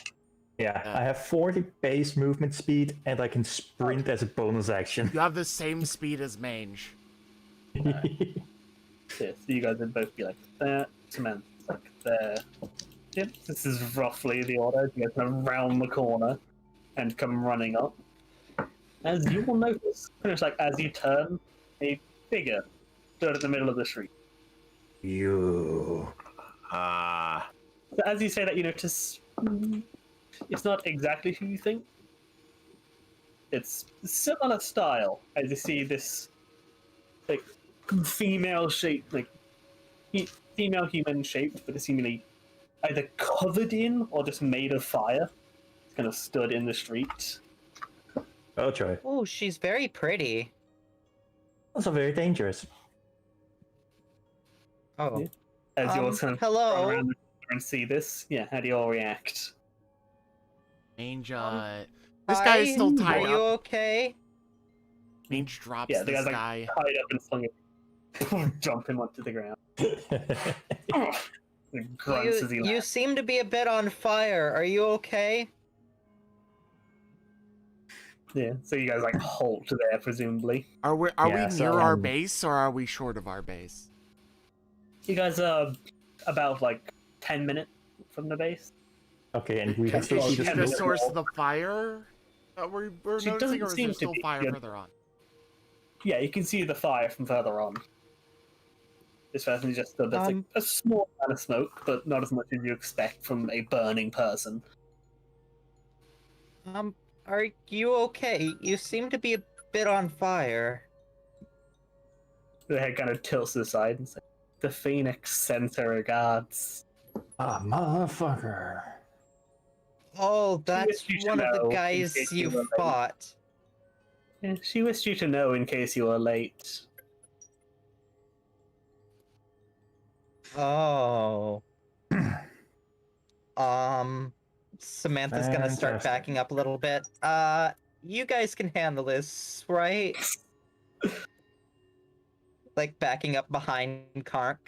S5: Yeah, I have 40 base movement speed, and I can sprint as a bonus action.
S1: You have the same speed as Mange.
S4: Yeah, so you guys would both be like there, Samantha, like there. Yep, this is roughly the order. You guys come around the corner and come running up. As you will notice, pretty much like as you turn, a figure stood at the middle of the street.
S5: You.
S4: So as you say that, you notice it's not exactly who you think. It's similar style as you see this like female shape, like female human shape, but it's seemingly either covered in or just made of fire. It's kind of stood in the street.
S5: Oh, joy.
S3: Oh, she's very pretty.
S5: Also very dangerous.
S3: Oh.
S4: Yeah. As you all kind of
S3: hello?
S4: run around and see this, yeah, how do you all react?
S1: Mange, this guy is still
S3: Hi,
S1: tied
S3: Are you
S1: up.
S3: okay?
S1: Mange drops
S4: Yeah, the
S1: this
S4: guy's like
S1: guy.
S4: tied up and slung it, jump him onto the ground. And grunts as he
S3: You
S4: laughs.
S3: seem to be a bit on fire. Are you okay?
S4: Yeah, so you guys like halt there, presumably.
S1: Are we
S5: Yeah,
S1: near
S5: so,
S1: our base or are we short of our base?
S4: You guys are about like 10 minutes from the base.
S5: Okay, and we have
S1: Is
S5: to see
S1: she
S5: the
S1: the
S5: smoke.
S1: source of the fire that we're
S4: She
S1: noticing,
S4: doesn't
S1: or is
S4: seem
S1: there
S4: to
S1: still
S4: be,
S1: fire
S4: yeah.
S1: further on?
S4: Yeah, you can see the fire from further on. This person is just there's like a small amount of smoke, but not as much as you expect from a burning person.
S3: Are you okay? You seem to be a bit on fire.
S4: The head kind of tilts to the side and says, "The Phoenix sends her regards."
S5: Ah, motherfucker.
S3: Oh, that's
S4: you should
S3: one of
S4: know,
S3: the
S4: in
S3: guys
S4: case
S3: you
S4: you were late.
S3: fought.
S4: Yeah, she wished you to know in case you were late.
S3: Oh. Samantha's gonna start
S5: Fantastic.
S3: backing up a little bit. You guys can handle this, right? Like backing up behind Kark.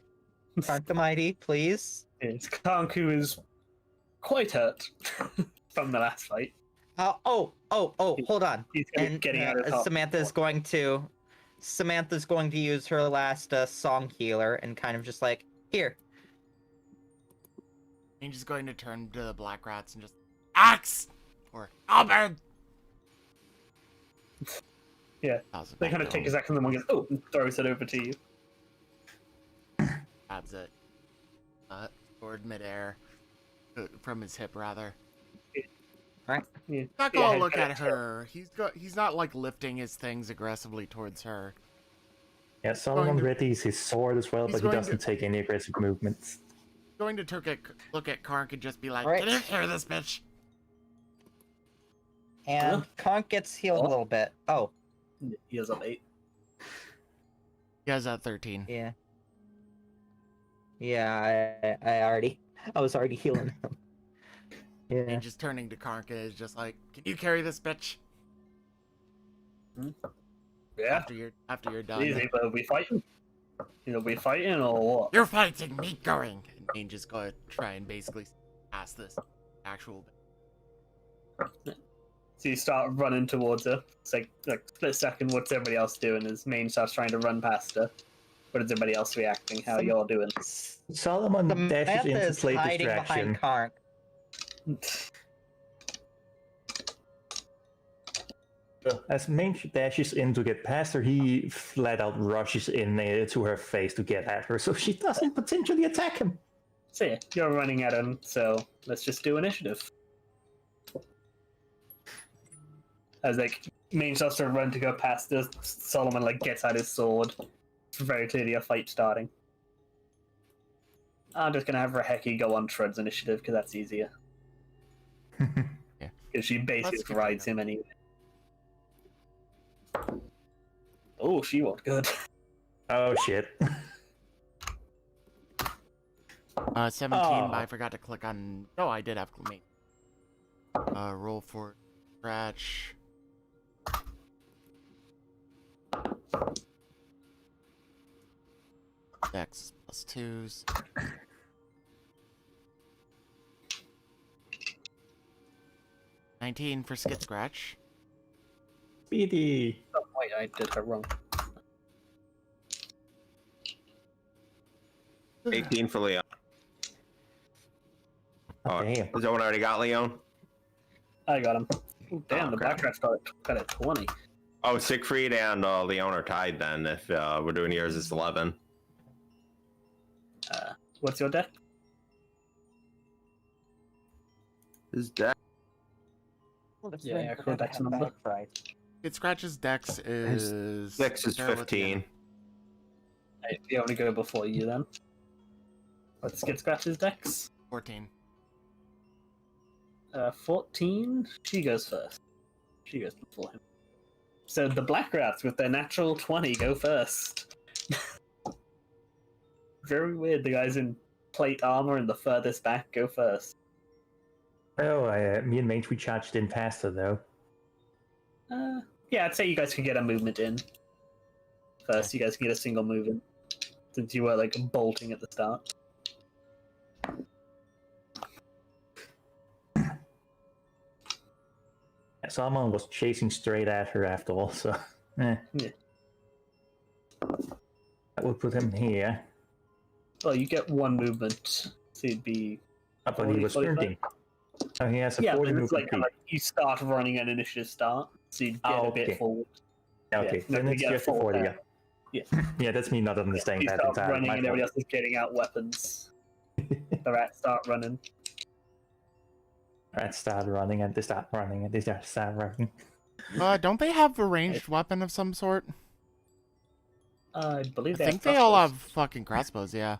S3: Kark the Mighty, please.
S4: It's Kanku is quite hurt from the last fight.
S3: Hold on.
S4: He's kind of
S3: And
S4: getting out of top.
S3: Samantha's going to use her last song healer and kind of just like, here.
S1: Mange is going to turn to the black rats and just axe or halberd.
S4: Yeah, they kind of take a second and one goes, "Oh," and throws it over to you.
S1: Grabs it. Sword midair. From his hip, rather.
S3: Right.
S4: Yeah.
S1: Not
S4: Yeah,
S1: gonna
S4: head
S1: look
S4: kinda
S1: at her. He's not like lifting his things aggressively towards her.
S5: Yeah, Solomon
S1: Going to-
S5: readies his sword as well,
S1: He's
S5: but he
S1: going
S5: doesn't take any aggressive movements.
S1: Going to look at Kark and just be like,
S3: Right.
S1: "Get in here, this bitch."
S3: And Kark gets healed a little bit. Oh.
S4: He is up 8.
S1: He has that 13.
S3: Yeah. Yeah, I was already healing him. Yeah.
S1: And just turning to Karnka is just like, can you carry this bitch?
S4: Yeah.
S1: After you're done.
S4: Easy, but are we fighting? We fighting or what?
S1: You're fighting me going. And Main just go try and basically pass this actual.
S4: So you start running towards her. It's like split second. What's everybody else doing? As Main starts trying to run past her. What is everybody else reacting? How are y'all doing?
S5: Solomon dashes
S3: Samantha
S5: into
S3: is
S5: play
S3: hiding
S5: distraction.
S3: behind Kark.
S5: As Main dashes in to get past her, he flat out rushes in to her face to get at her, so she doesn't potentially attack him.
S4: So yeah, you're running at him. So let's just do initiative. As Main starts to run to go past us, Solomon gets out his sword. It's very clearly a fight starting. I'm just gonna have Raheki go on Trud's initiative because that's easier.
S1: Yeah.
S4: Because she basically
S1: Let's
S4: rides him anyway. Oh, she won't good.
S5: Oh shit.
S1: 17,
S5: Oh.
S1: but I forgot to click on. No, I did have Main. Roll for scratch. Dex plus 2s. $19 for skid scratch.
S5: Speedy.
S4: Oh, wait, I did her wrong.
S2: 18 for Leon. Oh,
S5: Damn.
S2: is that one already got Leon?
S4: I got him. Ooh, damn, the
S2: Okay.
S4: backtrack started at 20.
S2: Oh, Siegfried and Leon are tied then. If we're doing yours, it's 11.
S4: What's your deck?
S2: His deck.
S4: Yeah, cool dex number.
S1: Skid scratch's dex is.
S2: Dex is
S1: bear with me.
S2: 15.
S4: Hey, you want to go before you then? Let's get Scratch's dex.
S1: 14.
S4: 14. She goes first. She goes before him. So the Black Rats with their natural 20 go first. Very weird. The guys in plate armor and the furthest back go first.
S5: Oh, me and Main we charged in faster though.
S4: Yeah, I'd say you guys can get a movement in. First, you guys can get a single move in. Since you were bolting at the start.
S5: Someone was chasing straight at her after all, so
S4: Yeah.
S5: that would put him here.
S4: Well, you get one movement. So you'd be.
S5: I thought he was
S4: 45?
S5: sprinting. Oh, he has a
S4: Yeah,
S5: 40
S4: but it's
S5: movement.
S4: you start running an initiative start, so you get
S5: Oh,
S4: a bit
S5: okay.
S4: forward.
S5: Okay,
S4: yeah,
S5: then
S4: you
S5: it's
S4: get a
S5: just a
S4: full
S5: 40.
S4: attack.
S5: Yeah. Yeah, that's me not understanding
S4: You
S5: that
S4: start
S5: entirely.
S4: running
S5: My
S4: and everybody
S5: fault.
S4: else is getting out weapons. The rats start running.
S5: Rats start running and they start running and they start running.
S1: Don't they have a ranged weapon of some sort?
S4: I believe
S1: I
S4: they
S1: think
S4: have
S1: they all
S4: crossbows.
S1: have fucking crossbows, yeah.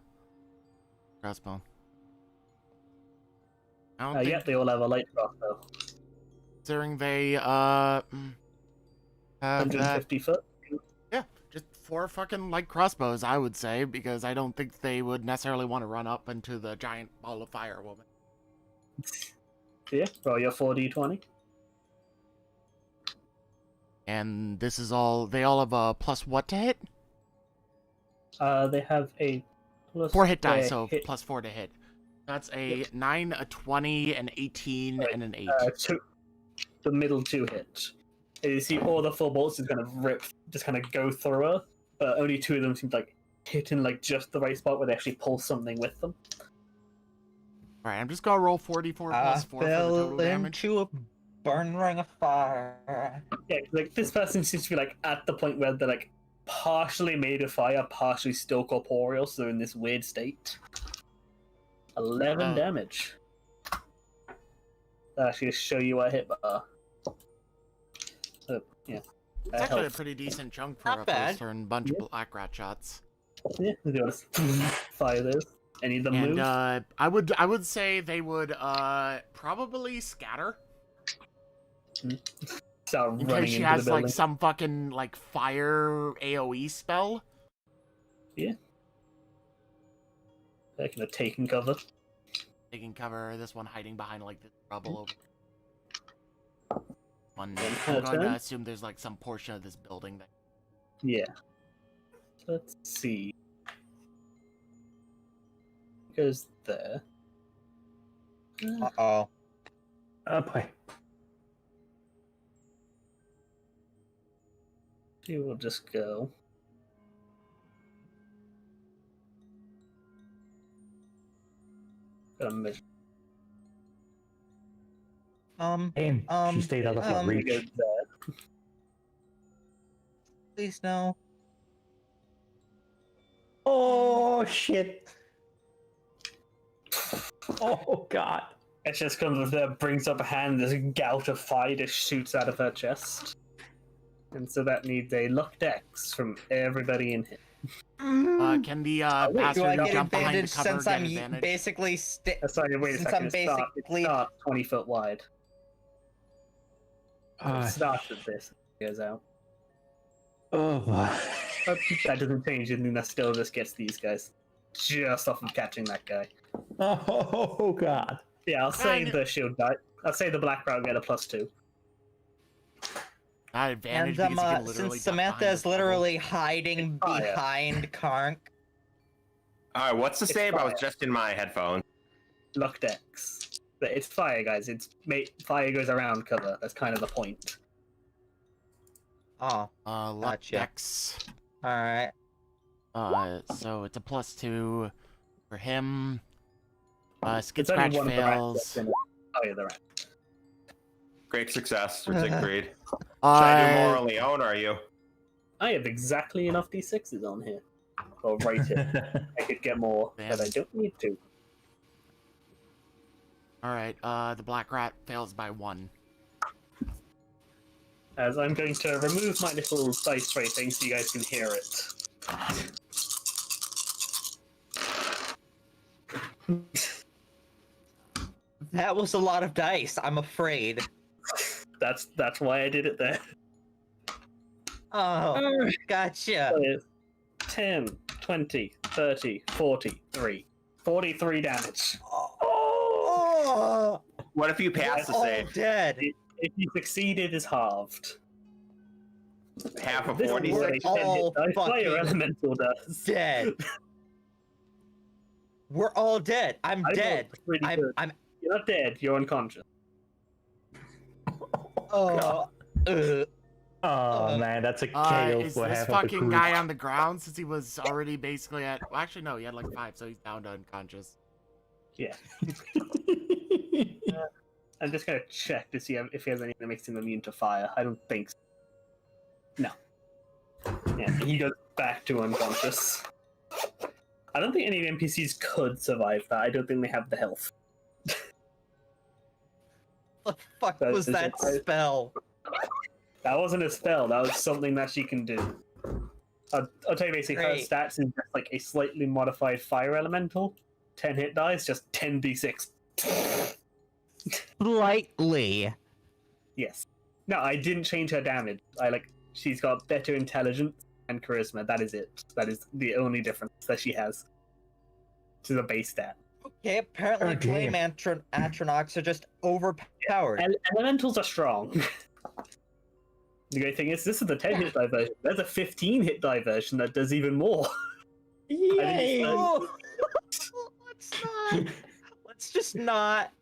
S1: Crossbow. I don't think,
S4: Yeah, they all have a light crossbow.
S1: considering they, have that,
S4: 150 foot.
S1: just 4 fucking light crossbows, I would say, because I don't think they would necessarily want to run up into the giant ball of fire woman.
S4: Yeah, roll your 4d20.
S1: And this is all, they all have a plus what to hit?
S4: They have a plus
S1: 4 hit die,
S4: their
S1: so
S4: hit,
S1: plus 4 to hit. That's a 9, a 20, an 18,
S4: Right,
S1: and an 8.
S4: the middle 2 hit. And you see all the 4 bolts just kind of rip, just kind of go through her, but only 2 of them seem to hit in just the right spot where they actually pull something with them.
S1: Alright, I'm just gonna roll 44 plus 4 for the total damage.
S3: into a burn ring of fire.
S4: Yeah, 'cause, this person seems to be at the point where they're partially made of fire, partially still corporeal, so they're in this weird state. 11 damage. That actually show you a hit bar. So, yeah.
S1: It's
S4: That
S1: actually a
S4: helps.
S1: pretty decent chunk for
S3: Not
S1: a
S3: bad.
S1: first turn bunch of black rat shots.
S4: Yeah, they just fire those. Any of them
S1: And
S4: move?
S1: I would say they would probably scatter.
S4: start
S1: In
S4: running
S1: case she
S4: into
S1: has
S4: the building.
S1: like some fucking like fire AoE spell.
S4: They're gonna take and cover.
S1: Taking cover. This one hiding behind like this rubble over. One.
S4: Then
S1: I'm
S4: her
S1: going to
S4: turn.
S1: assume there's like some portion of this building that.
S4: Yeah. Let's see. Goes there.
S3: Uh-oh.
S5: Oh boy.
S4: She will just go. Measure.
S5: Damn, she stayed out of
S3: um,
S5: reach.
S4: Goes there.
S3: Please no.
S5: Oh shit! Oh god!
S4: It just comes there, brings up a hand, there's a gout of fire that shoots out of her chest. And so that needs a luck dex from everybody in here.
S1: Can the
S4: wait,
S1: passer
S3: Do I
S1: who
S3: get
S1: jumped behind the
S3: advantage
S1: cover
S3: since
S1: get
S3: I'm
S1: advantage?
S3: basically
S4: Sorry, wait a
S3: Since
S4: second.
S3: I'm
S4: It
S3: basically-
S4: starts 20 foot wide.
S5: Ah,
S4: It starts at this. It goes out.
S5: oh boy.
S4: But that doesn't change anything. That still just gets these guys. Just off of catching that guy.
S5: Oh god.
S4: Yeah, I'll say
S1: Fine.
S4: the shield die. I'll say the black route get a +2.
S1: Advantage
S3: And
S1: because you can literally
S3: since
S1: duck
S3: Samantha
S1: behind
S3: is
S1: this rubble.
S3: literally hiding
S4: Fire.
S3: behind Karnk.
S2: All right, what's the
S4: It's
S2: save? I was
S4: fire.
S2: just in my headphones.
S4: Luck dex. But it's fire, guys. Fire goes around cover. That's kind of the point.
S3: Oh,
S1: Luck
S3: Gotcha.
S1: dex.
S3: alright.
S1: So it's a +2 for him. Skid
S4: It's only
S1: scratch
S4: one of the rats
S1: fails.
S4: that's in it. Oh yeah, the rat.
S2: Great success for Siegfried. Should I do more
S1: Uh,
S2: on Leon, or are you?
S4: I have exactly enough d6s on here. Or right here. I could get more, but I don't need to.
S1: Alright, the black rat fails by 1.
S4: As I'm going to remove my little dice tray thing so you guys can hear it.
S3: That was a lot of dice, I'm afraid.
S4: That's why I did it there.
S3: Oh, gotcha.
S4: So it's 10, 20, 30, 43. 43 damage.
S3: Oh,
S2: What if you pass the
S3: all
S2: save?
S3: dead.
S4: If you succeed, it is halved.
S2: Half of
S4: This is
S2: 46?
S4: what a 10 hit
S3: all
S4: dice fire
S3: fucking
S4: elemental does.
S3: Dead. We're all dead. I'm
S4: I rolled
S3: dead.
S4: pretty good.
S3: I'm
S4: You're not dead, you're unconscious.
S3: oh
S5: Oh man, that's a KO
S1: Is
S5: for
S1: this
S5: half of the
S1: fucking
S5: crew.
S1: guy on the ground since he was already basically at... Well, actually, no, he had like 5, so he's down to unconscious.
S4: Yeah. I'm just gonna check to see if he has anything that makes him immune to fire. I don't think so. No. Yeah, he goes back to unconscious. I don't think any NPCs could survive that. I don't think they have the health.
S3: the fuck
S4: That
S3: was
S4: is
S3: that
S4: a-
S3: spell?
S4: That wasn't a spell, that was something that she can do. I'll tell you basically, her
S3: Great.
S4: stats is just like a slightly modified fire elemental. 10 hit dice, just 10d6.
S3: Slightly.
S4: Yes. No, I didn't change her damage. She's got better intelligence and charisma. That is it. That is the only difference that she has. She's a base stat.
S3: Okay, apparently
S5: Oh, damn.
S3: flame atronachs are just overpowered.
S4: Elementals are strong. The great thing is, this is the 10 hit die version. There's a 15 hit die version that does even more.
S5: Yay!
S3: Oh, let's not. Let's just not.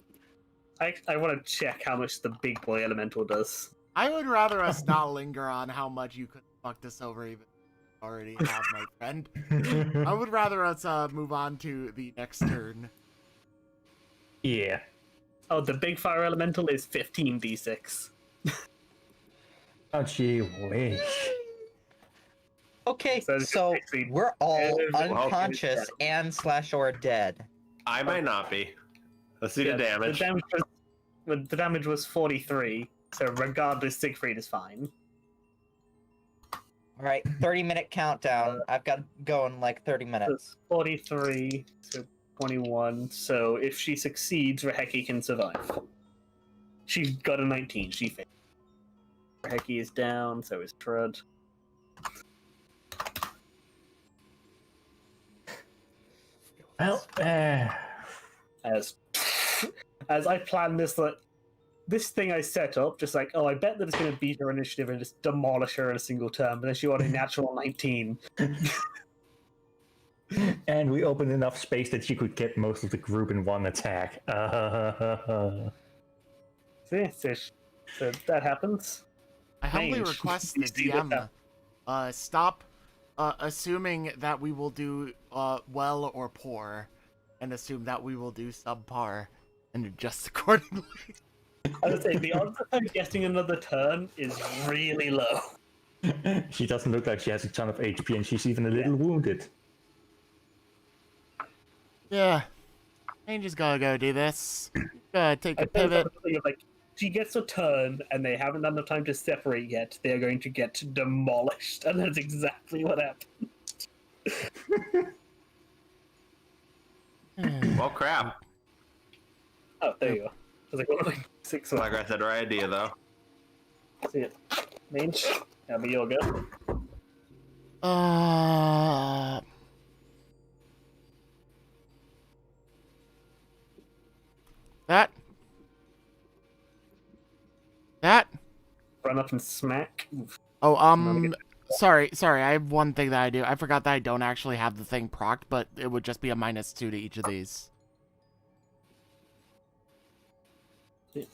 S4: I want to check how much the big boy elemental does.
S1: I would rather us not linger on how much you could fuck this over even already have, my friend. I would rather us move on to the next turn.
S5: Yeah.
S4: Oh, the big fire elemental is 15d6.
S5: Oh gee whiz.
S3: Okay,
S4: So it's
S3: so
S4: basically
S3: we're all
S4: everyone else is
S3: unconscious
S4: dead.
S3: and / or dead.
S2: I might not be. Let's see the damage.
S4: The damage was 43, so regardless, Siegfried is fine.
S3: All right, 30-minute countdown. I've got to go in like 30
S4: So
S3: minutes.
S4: it's 43 to 21, so if she succeeds, Raheki can survive. She's got a 19, she failed. Hecky is down, so is Trud.
S5: Well,
S4: As I plan this, like, this thing I set up, just like, oh, I bet that it's going to beat her initiative and just demolish her in a single turn, but then she got a natural 19.
S5: and we opened enough space that she could get most of the group in one attack.
S4: So that happens.
S1: I humbly
S4: Mange,
S1: request
S4: you
S1: the
S4: see what
S1: DM stop assuming that we will do well or poor, and assume that we will do subpar, and adjust accordingly.
S4: I would say the odds of her getting another turn is really low.
S5: She doesn't look like she has a ton of HP, and she's even a little wounded.
S1: Yeah. Ain't just gotta go do this. Gotta take a
S4: I think
S1: pivot.
S4: honestly, like, she gets a turn and they haven't had enough time to separate yet, they are going to get demolished, and that's exactly what happened.
S2: Well, crap.
S4: Oh, there you go. I was like, what am I? 6
S2: Like I said, right idea though.
S4: See it. Mange, that'll be your go.
S1: That.
S4: Run up and smack. Oof.
S1: Oh,
S4: Not a good-
S1: sorry. I have one thing that I do. I forgot that I don't actually have the thing procced, but it would just be a -2 to each of these.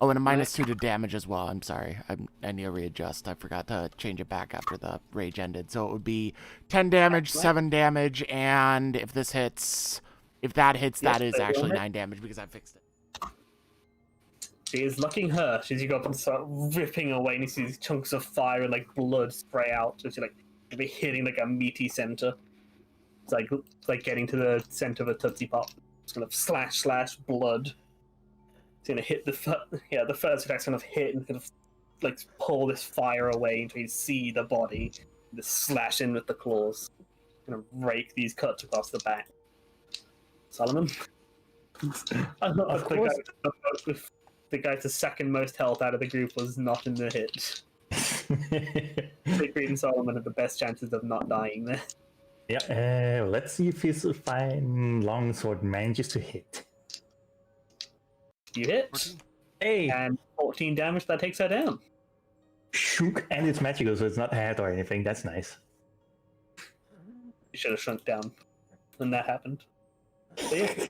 S1: Oh, and a -2 to damage as well. I'm sorry. I need to readjust. I forgot to change it back after the rage ended. So it would be 10 damage, 7 damage, and if that hits, that is actually 9 damage because I fixed it.
S4: She is lucking her. She's you go up and start ripping away, and you see these chunks of fire and like blood spray out. So she's like be hitting like a meaty center. It's like getting to the center of a Tootsie Pop. It's kind of slash blood. It's gonna hit the first attack's kind of hit and kind of like pull this fire away until you see the body. And just slash in with the claws. Gonna rake these cuts across the back. Solomon. The guy with the second most health out of the group was not in the hit. Siegfried and Solomon have the best chances of not dying there.
S5: Yeah, let's see if his fine longsword manages to hit.
S4: You hit,
S5: Hey!
S4: and 14 damage, that takes her down.
S5: Shook, and it's magical, so it's not hurt or anything. That's nice.
S4: You should have shrunk down when that happened. But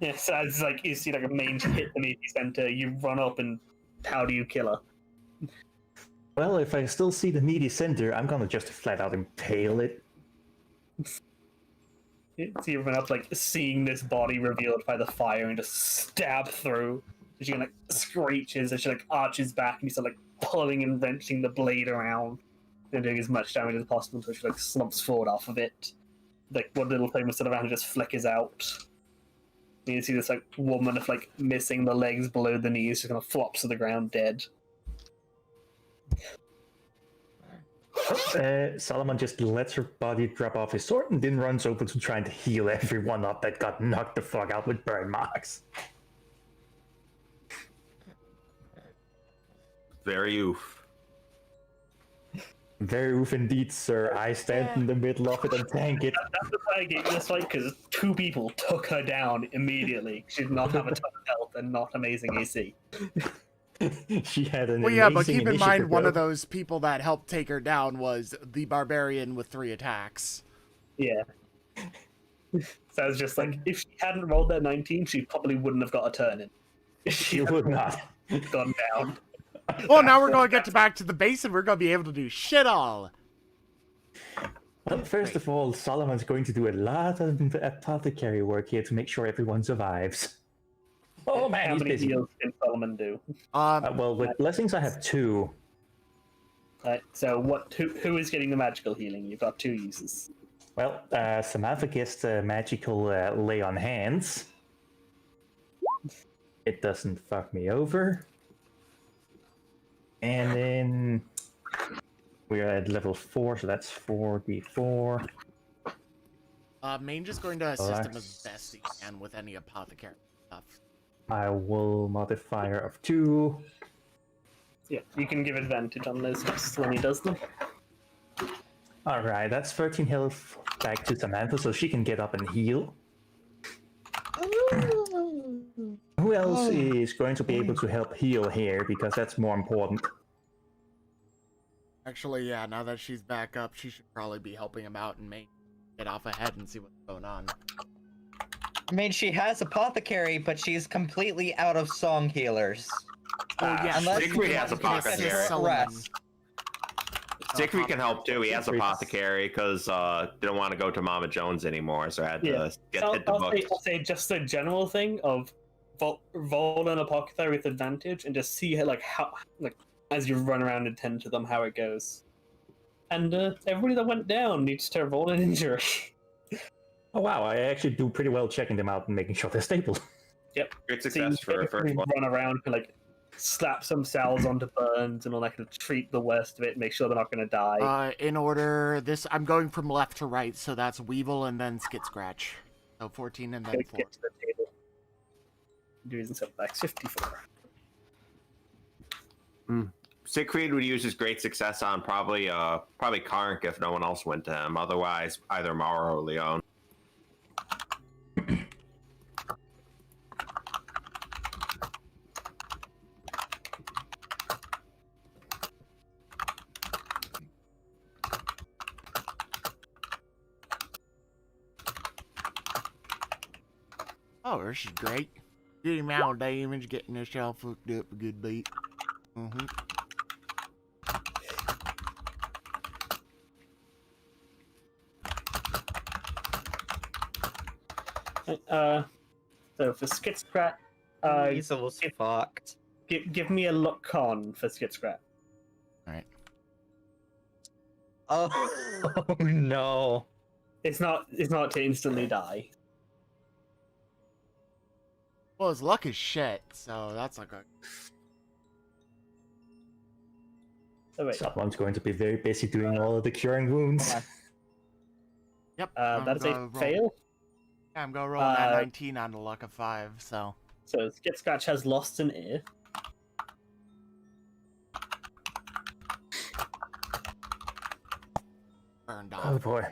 S4: yeah, so it's like you see like a mange hit the meaty center, you run up and how do you kill her?
S5: Well, if I still see the meaty center, I'm gonna just flat out impale it.
S4: So you run up like seeing this body revealed by the fire and just stab through. So she like screeches and she like arches back and you start like pulling and wrenching the blade around and doing as much damage as possible until she like slumps forward off of it. Like one little flame was still around and just flickers out. And you see this like woman of like missing the legs below the knees, just kind of flops to the ground dead.
S5: Solomon just lets her body drop off his sword and then runs over to trying to heal everyone up that got knocked the fuck out with burn marks.
S2: Very oof.
S5: Very oof indeed, sir. I stand in the middle of it and tank it.
S4: That's why I gave you this fight, because 2 people took her down immediately. She did not have a ton of health and not amazing AC.
S5: She had an
S1: Well, yeah, but
S5: amazing
S1: keep in mind,
S5: initiative,
S1: one of
S5: though.
S1: those people that helped take her down was the barbarian with 3 attacks.
S4: Yeah. So it's just like, if she hadn't rolled that 19, she probably wouldn't have got a turn in. If she
S5: She would not.
S4: had gone down.
S1: Well, now we're going to get back to the base, and we're going to be able to do shit all.
S5: Well, first of all, Solomon's going to do a lot of apothecary work here to make sure everyone survives. Oh man,
S4: How
S5: he's
S4: many
S5: busy.
S4: heals can Solomon do?
S5: Well, with blessings, I have 2.
S4: Right, so who is getting the magical healing? You've got 2 uses.
S5: Well, Samantha gets the magical lay on hands. It doesn't fuck me over. And then we're at level 4, so that's 4d4.
S1: Mange is going to assist him as best he can with any apothecary stuff.
S5: I will modifier of 2.
S4: Yeah, you can give advantage on those tests when he does them.
S5: All right, that's 13 health back to Samantha, so she can get up and heal. Who else is going to be able to help heal here? Because that's more important.
S1: Actually, yeah, now that she's back up, she should probably be helping him out and get off ahead and see what's going on.
S3: I mean, she has apothecary, but she's completely out of song healers.
S1: Well, yeah,
S3: unless
S2: Siegfried
S3: you
S2: has
S3: want to take
S2: apothecary.
S3: a short rest.
S2: Siegfried can help too. He has apothecary because didn't want to go to Mama Jones anymore, so I had to hit the book.
S4: I'll say just a general thing of roll an apothecary with advantage and just see how as you run around and tend to them how it goes. And everybody that went down needs to roll an injury.
S5: Oh wow, I actually do pretty well checking them out and making sure they're stable.
S4: Yep.
S2: Great success for first one.
S4: Run around and slap some cells onto burns and all that, treat the worst of it, make sure they're not going to die.
S1: In order, I'm going from left to right, so that's Weevil and then Skit Scratch. So 14 and then 4.
S4: Get to the table. Doing setbacks 54.
S2: Siegfried would use his great success on probably Karnk if no one else went to him. Otherwise, either Mara or Leon.
S1: Oh, this is great. Good amount of damage, getting herself hooked up a good beat.
S4: So for Skit Scrat,
S3: Weasel's fucked.
S4: give me a luck con for Skit Scrat.
S1: Alright.
S3: Oh no.
S4: It's not to instantly die.
S1: Well, his luck is shit, so that's like a...
S4: Oh wait,
S5: Someone's going to be very busy doing all of the curing wounds.
S1: Yep.
S4: that's a fail.
S1: Yeah, I'm gonna roll that 19 on the luck of 5, so...
S4: So Skit Scratch has lost an ear.
S1: Burned
S5: Oh
S1: off.
S5: boy.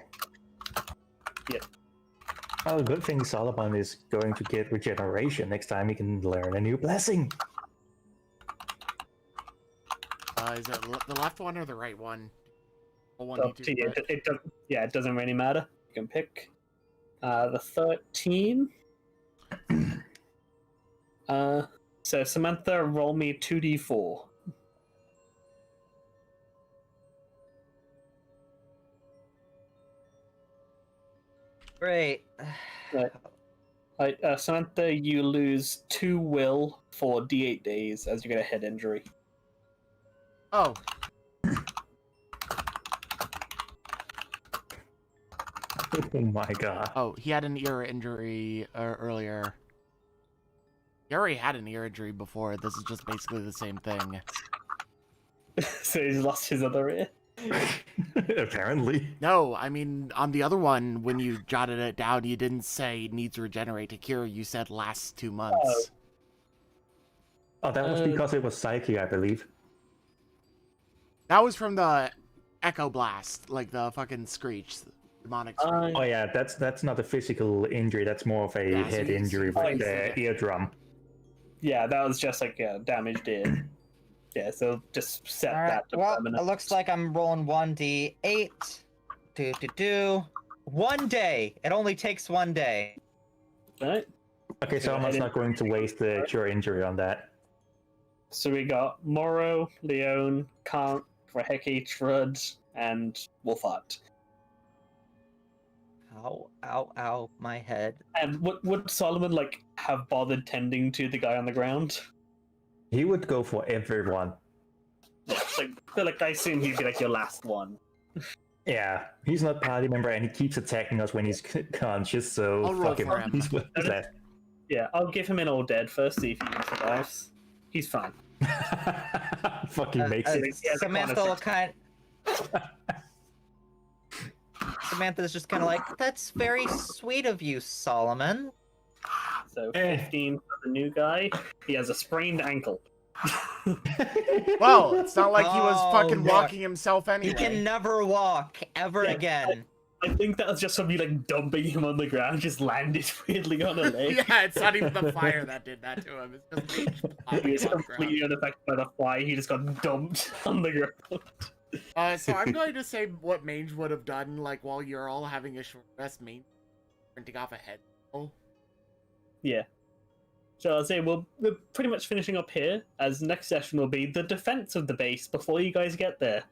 S4: Yep.
S5: Oh, good thing Solomon is going to get regeneration. Next time he can learn a new blessing.
S1: Is it the left one or the right one?
S4: Up to you. It doesn't really matter. You can pick the 13. So Samantha, roll me 2d4.
S3: Great.
S4: Samantha, you lose 2 will for d8 days as you get a head injury.
S1: Oh.
S5: Oh my god.
S1: Oh, he had an ear injury earlier. He already had an ear injury before. This is just basically the same thing.
S4: So he's lost his other ear?
S5: Apparently.
S1: No, I mean, on the other one, when you jotted it down, you didn't say needs to regenerate to cure. You said lasts 2 months.
S5: Oh, that was because it was psyche, I believe.
S1: That was from the Echo Blast, like the fucking screech. Demonic screech.
S5: Oh yeah, that's not a physical injury. That's more of a
S1: Yeah, so
S5: head
S1: you-
S5: injury
S1: so you-
S5: with the eardrum.
S4: Yeah, that was just like a damaged ear. Yeah, so just set
S3: All right.
S4: that to
S3: Well,
S4: permanent.
S3: it looks like I'm rolling 1d8. Do. 1 day. It only takes 1 day.
S4: Right?
S5: Okay, so I'm not going to waste the cure injury on that.
S4: So we got Moro, Leon, Kant, Raheki, Trud, and Wolfart.
S3: Ow, my head.
S4: And would Solomon have bothered tending to the guy on the ground?
S5: He would go for everyone.
S4: I assume he'd be your last one.
S5: Yeah, he's not party member and he keeps attacking us when he's conscious, so
S1: I'll roll
S5: fuck him.
S1: for him.
S5: He's with that.
S4: Yeah, I'll give him an all dead first, see if he survives. He's fine.
S5: Fucking makes it.
S3: Samantha will Samantha's just kind of like, that's very sweet of you, Solomon.
S4: So 15 for the new guy. He has a sprained ankle.
S1: Well, it's not like he was
S3: Oh,
S1: fucking
S3: look.
S1: walking himself
S3: He
S1: anyway.
S3: can never walk ever
S4: Yeah,
S3: again.
S4: I think that was just somebody like dumping him on the ground, just landed weirdly on a leg.
S1: Yeah, it's not even the fire that did that to him. It's just Mage
S4: He
S1: popping
S4: was
S1: on the ground.
S4: completely unaffected by the fire. He just got dumped on the ground.
S1: So I'm going to say what Mage would have done, like, while you're all having a short rest, Mage printing off a head. Oh.
S4: Yeah. So I'll say we're pretty much finishing up here, as next session will be the defense of the base before you guys get there.